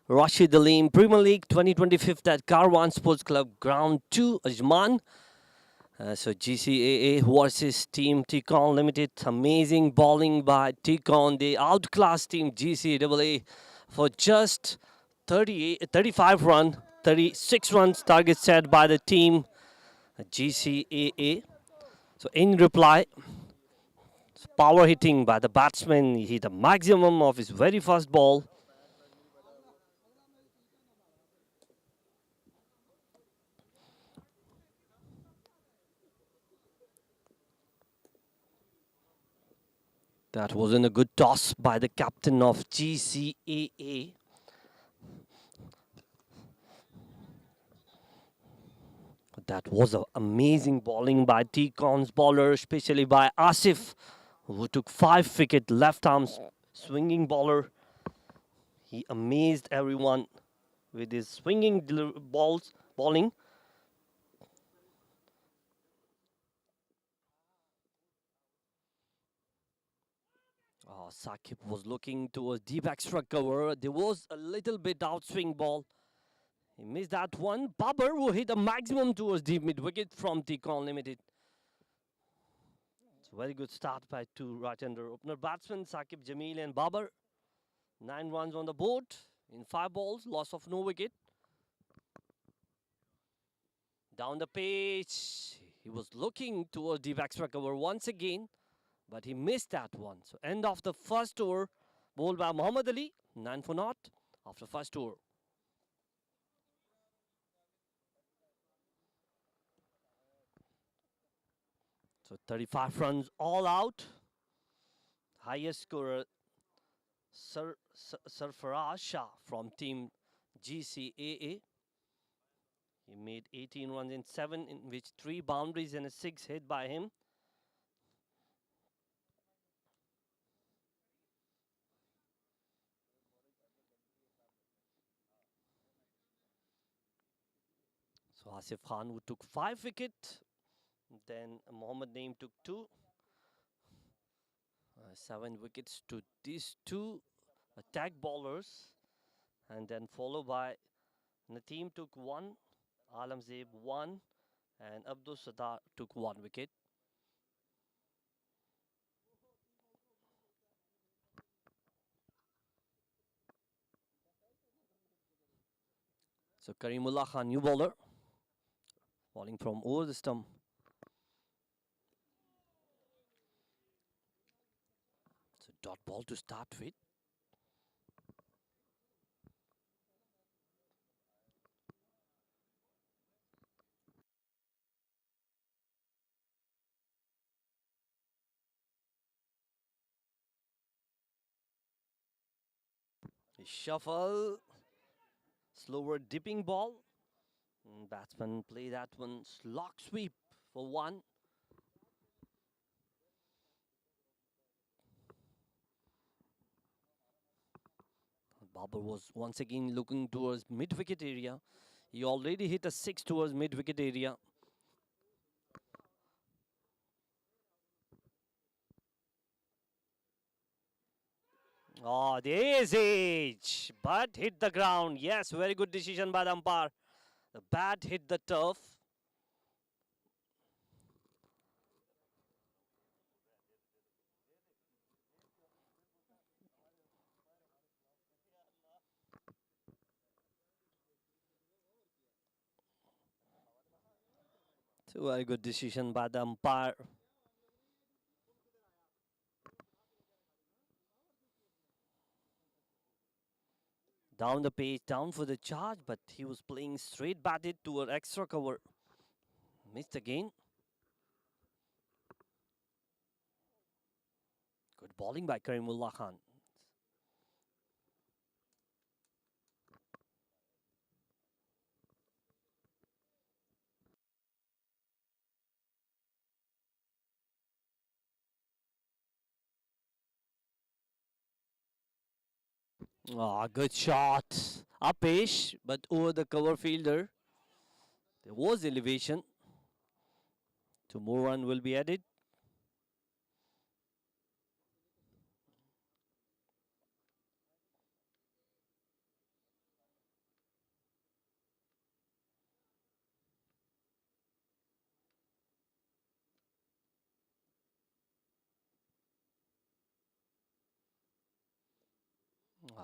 Rashid Aleem Premier League 2025 at Karwan Sports Club Ground 2, Ajman. So GCAA versus Team Tikon Limited. Amazing bowling by Tikon. They outclassed Team GCAA for just 35 runs, 36 runs target set by the team GCAA. So in reply, power hitting by the batsman. He hit the maximum of his very first ball. That wasn't a good toss by the captain of GCAA. That was an amazing bowling by Tikon's bowler, especially by Asif, who took 5 wicket left arm swinging bowler. He amazed everyone with his swinging bowling. Sakib was looking towards deep extra cover. There was a little bit outswing ball. He missed that one. Babar who hit a maximum towards deep mid wicket from Tikon Limited. It's a very good start by two right-hander opener batsmen, Sakib Jamil and Babar. 9 runs on the board in 5 balls, loss of no wicket. Down the pitch, he was looking towards deep extra cover once again, but he missed that one. So end of the first over, bowled by Muhammad Ali, 9 for naught after first over. So 35 runs all out. Highest scorer, Sarfaraz Shah from team GCAA. He made 18 runs in 7, in which 3 boundaries and a 6 hit by him. So Asif Khan, who took 5 wickets. Then Mohammad Naeem took 2. 7 wickets to these 2 attack bowlers. And then followed by Nateem took 1, Alamzeb 1, and Abdul Sattar took 1 wicket. So Karimullah Khan, new bowler, bowling from over the stump. So dot ball to start with. Shuffle, slower dipping ball. Batsman play that one, slog sweep for 1. Babar was once again looking towards mid-wicket area. He already hit a 6 towards mid-wicket area. Oh, there is edge, but hit the ground. Yes, very good decision by the umpire. The bat hit the turf. So very good decision by the umpire. Down the page, down for the charge, but he was playing straight batted toward extra cover. Missed again. Good bowling by Karimullah Khan. Good shot. Upish, but over the cover fielder. There was elevation. 2 more runs will be added.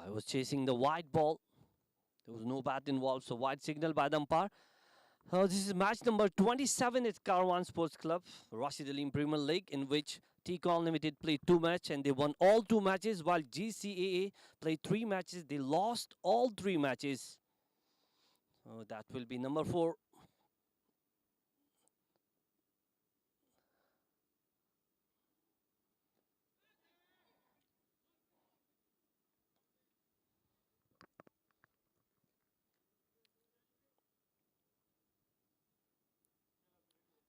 I was chasing the white ball. There was no bat involved, so white signal by the umpire. This is match number 27 at Karwan Sports Club, Rashid Aleem Premier League, in which T-Con Limited played 2 matches and they won all 2 matches, while GCAA played 3 matches. They lost all 3 matches. That will be number 4.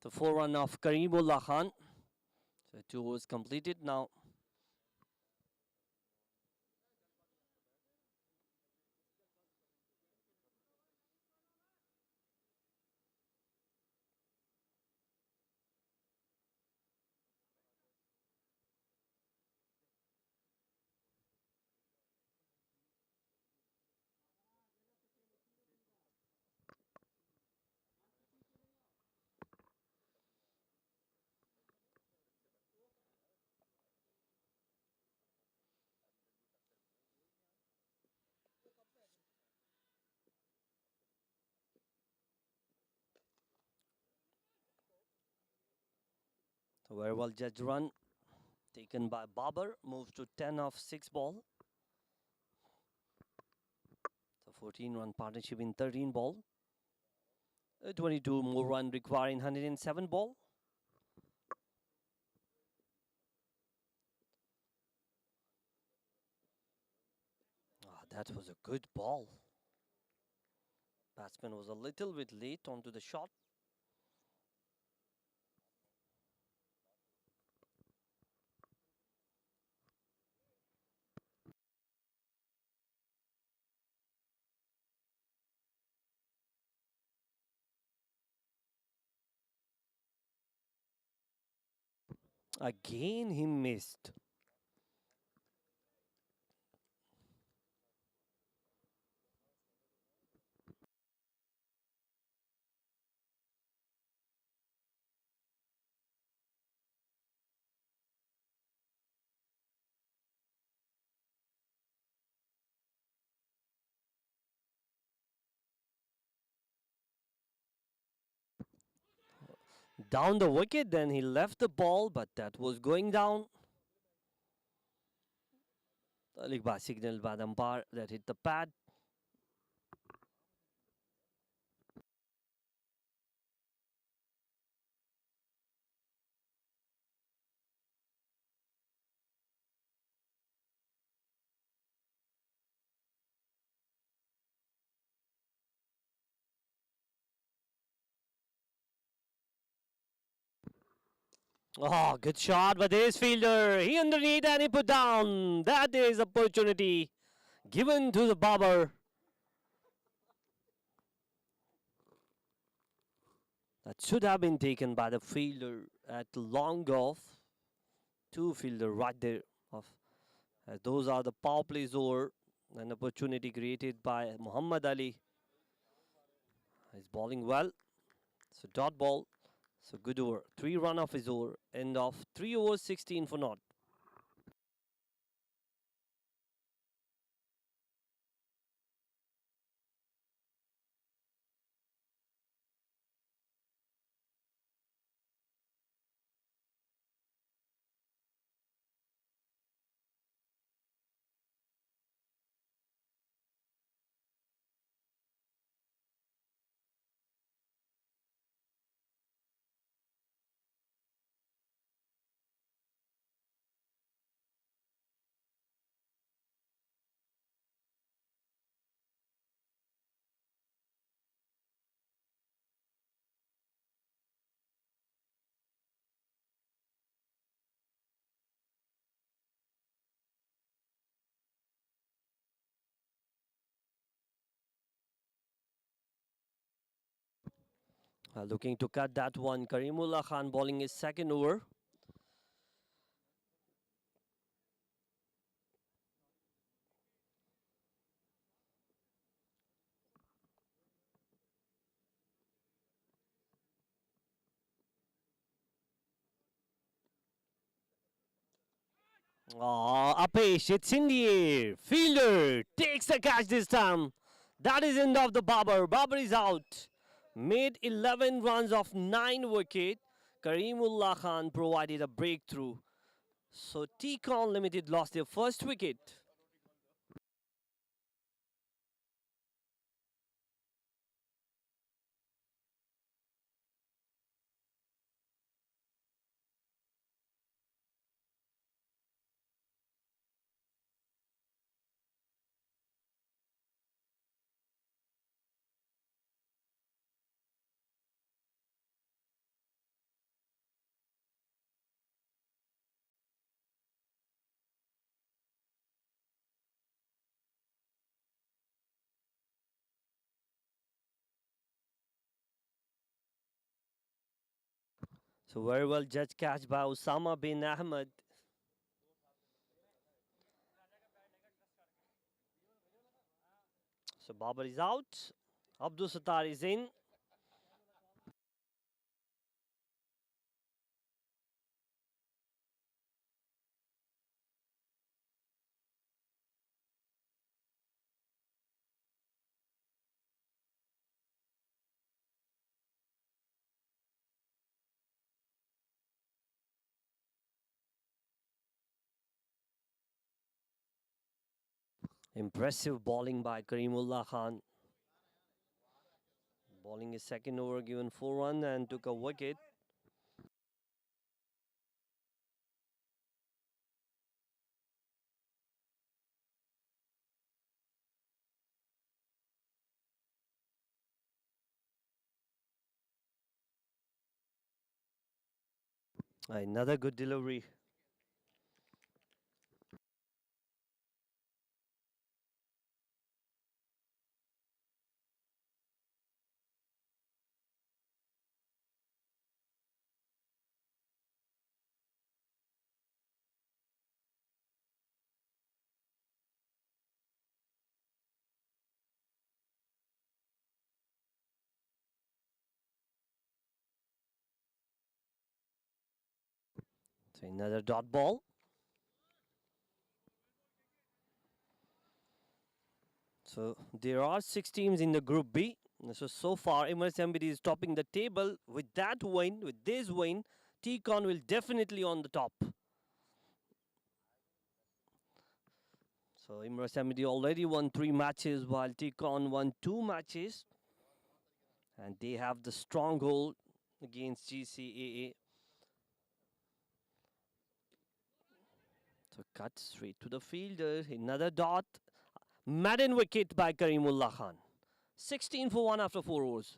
The 4-run of Karimullah Khan. So 2 overs completed now. The very well judged run taken by Babar moves to 10 off 6 ball. The 14-run partnership in 13 ball. A 22 more run requiring 107 ball. That was a good ball. Batsman was a little bit late onto the shot. Again he missed. Down the wicket, then he left the ball, but that was going down. Talikba signal by the umpire that hit the pad. Oh, good shot by this fielder. He underneath and he put down. That is opportunity given to the Babar. That should have been taken by the fielder at long off. 2 fielder right there. Those are the power plays over. An opportunity created by Muhammad Ali. He's bowling well. So dot ball. So good over. 3 run off his over. End of 3 overs 16 for naught. Looking to cut that one. Karimullah Khan bowling his 2nd over. Oh, Apesh, it's in the air. Fielder takes the catch this time. That is end of the Babar. Babar is out. Made 11 runs off 9 wicket. Kareemullah Khan provided a breakthrough. So T-Con Limited lost their first wicket. So very well judged catch by Osama bin Ahmed. So Babar is out. Abdul Sattar is in. Impressive bowling by Kareemullah Khan. Bowling his second over, given 4 runs and took a wicket. Another good delivery. So another dot ball. So there are 6 teams in the Group B. So far, Emirates Emirates is topping the table. With that win, with this win, T-Con will definitely on the top. So Emirates Emirates already won 3 matches while T-Con won 2 matches. And they have the stronghold against GCAA. So cut straight to the fielder. Another dot. Madden wicket by Kareemullah Khan. 16 for 1 after 4 overs.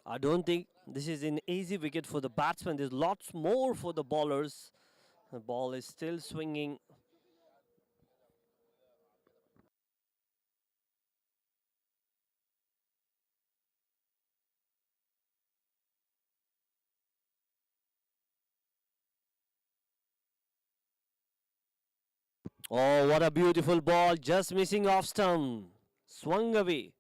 I don't think this is an easy wicket for the batsman. There's lots more for the bowlers. The ball is still swinging. Oh, what a beautiful ball. Just missing off stump. Swung away.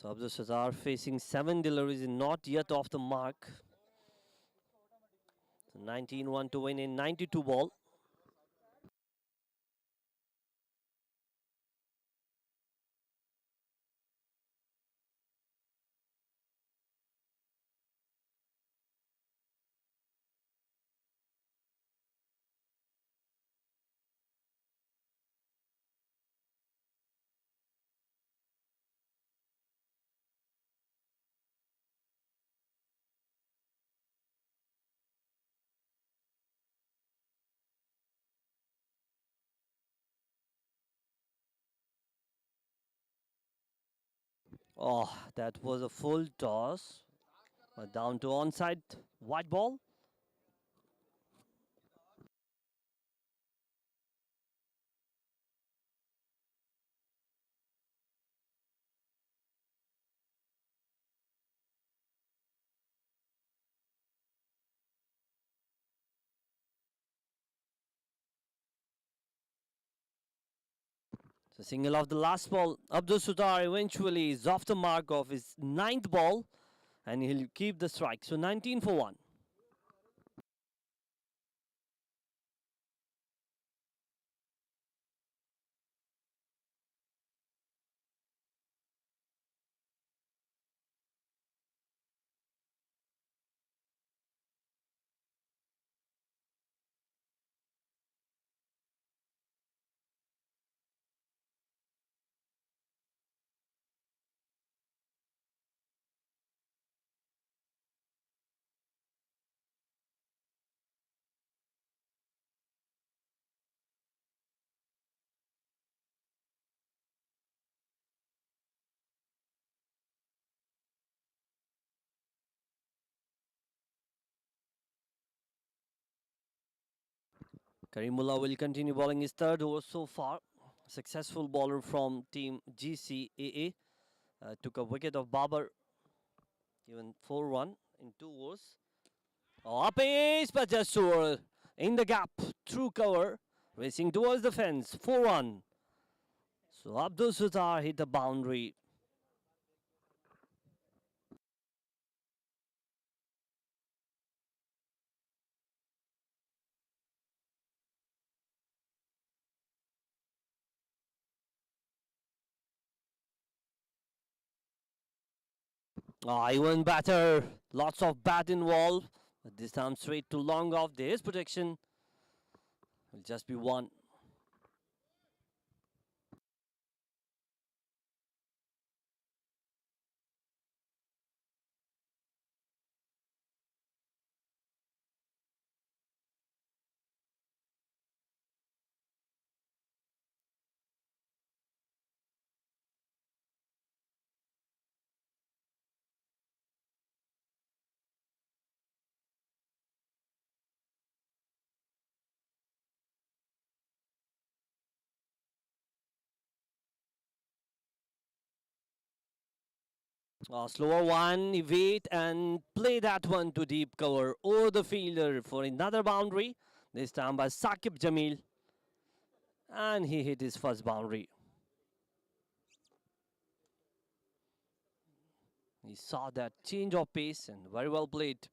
So Abdul Sattar facing 7 deliveries, not yet off the mark. So 19-1 to win in 92 ball. Oh, that was a full toss. Down to onside, white ball. So single off the last ball. Abdul Sattar eventually is off the mark of his 9th ball, and he'll keep the strike. So 19 for 1. Karimullah will continue bowling his 3rd over so far. Successful bowler from team GCAA. Took a wicket of Babar. Given 4-1 in 2 overs. Oh, up is, but just over in the gap. Through cover. Racing towards the fence. 4-1. So Abdul Sattar hit the boundary. Even batter. Lots of bat involved. But this time straight to long off. There is protection. Will just be 1. Slower one, wait and play that one to deep cover over the fielder for another boundary. This time by Saqib Jamil. And he hit his first boundary. He saw that change of pace and very well played.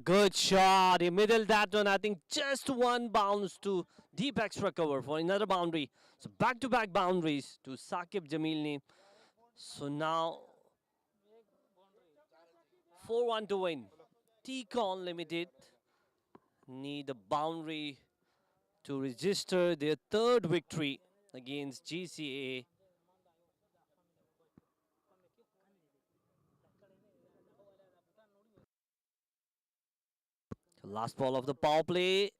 Good shot. He middled that one. I think just one bounce to deep extra cover for another boundary. So back-to-back boundaries to Saqib Jamil ne. So now 4-1 to win. T-Con Limited need a boundary to register their 3rd victory against GCAA. Last ball of the power play.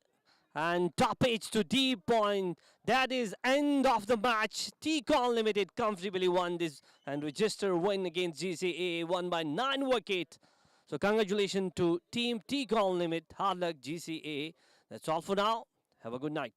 And top edge to deep point. That is end of the match. T-Con Limited comfortably won this and register win against GCAA. Won by 9 wickets. So congratulations to Team T-Con Limited. Hard luck GCAA. That's all for now. Have a good night.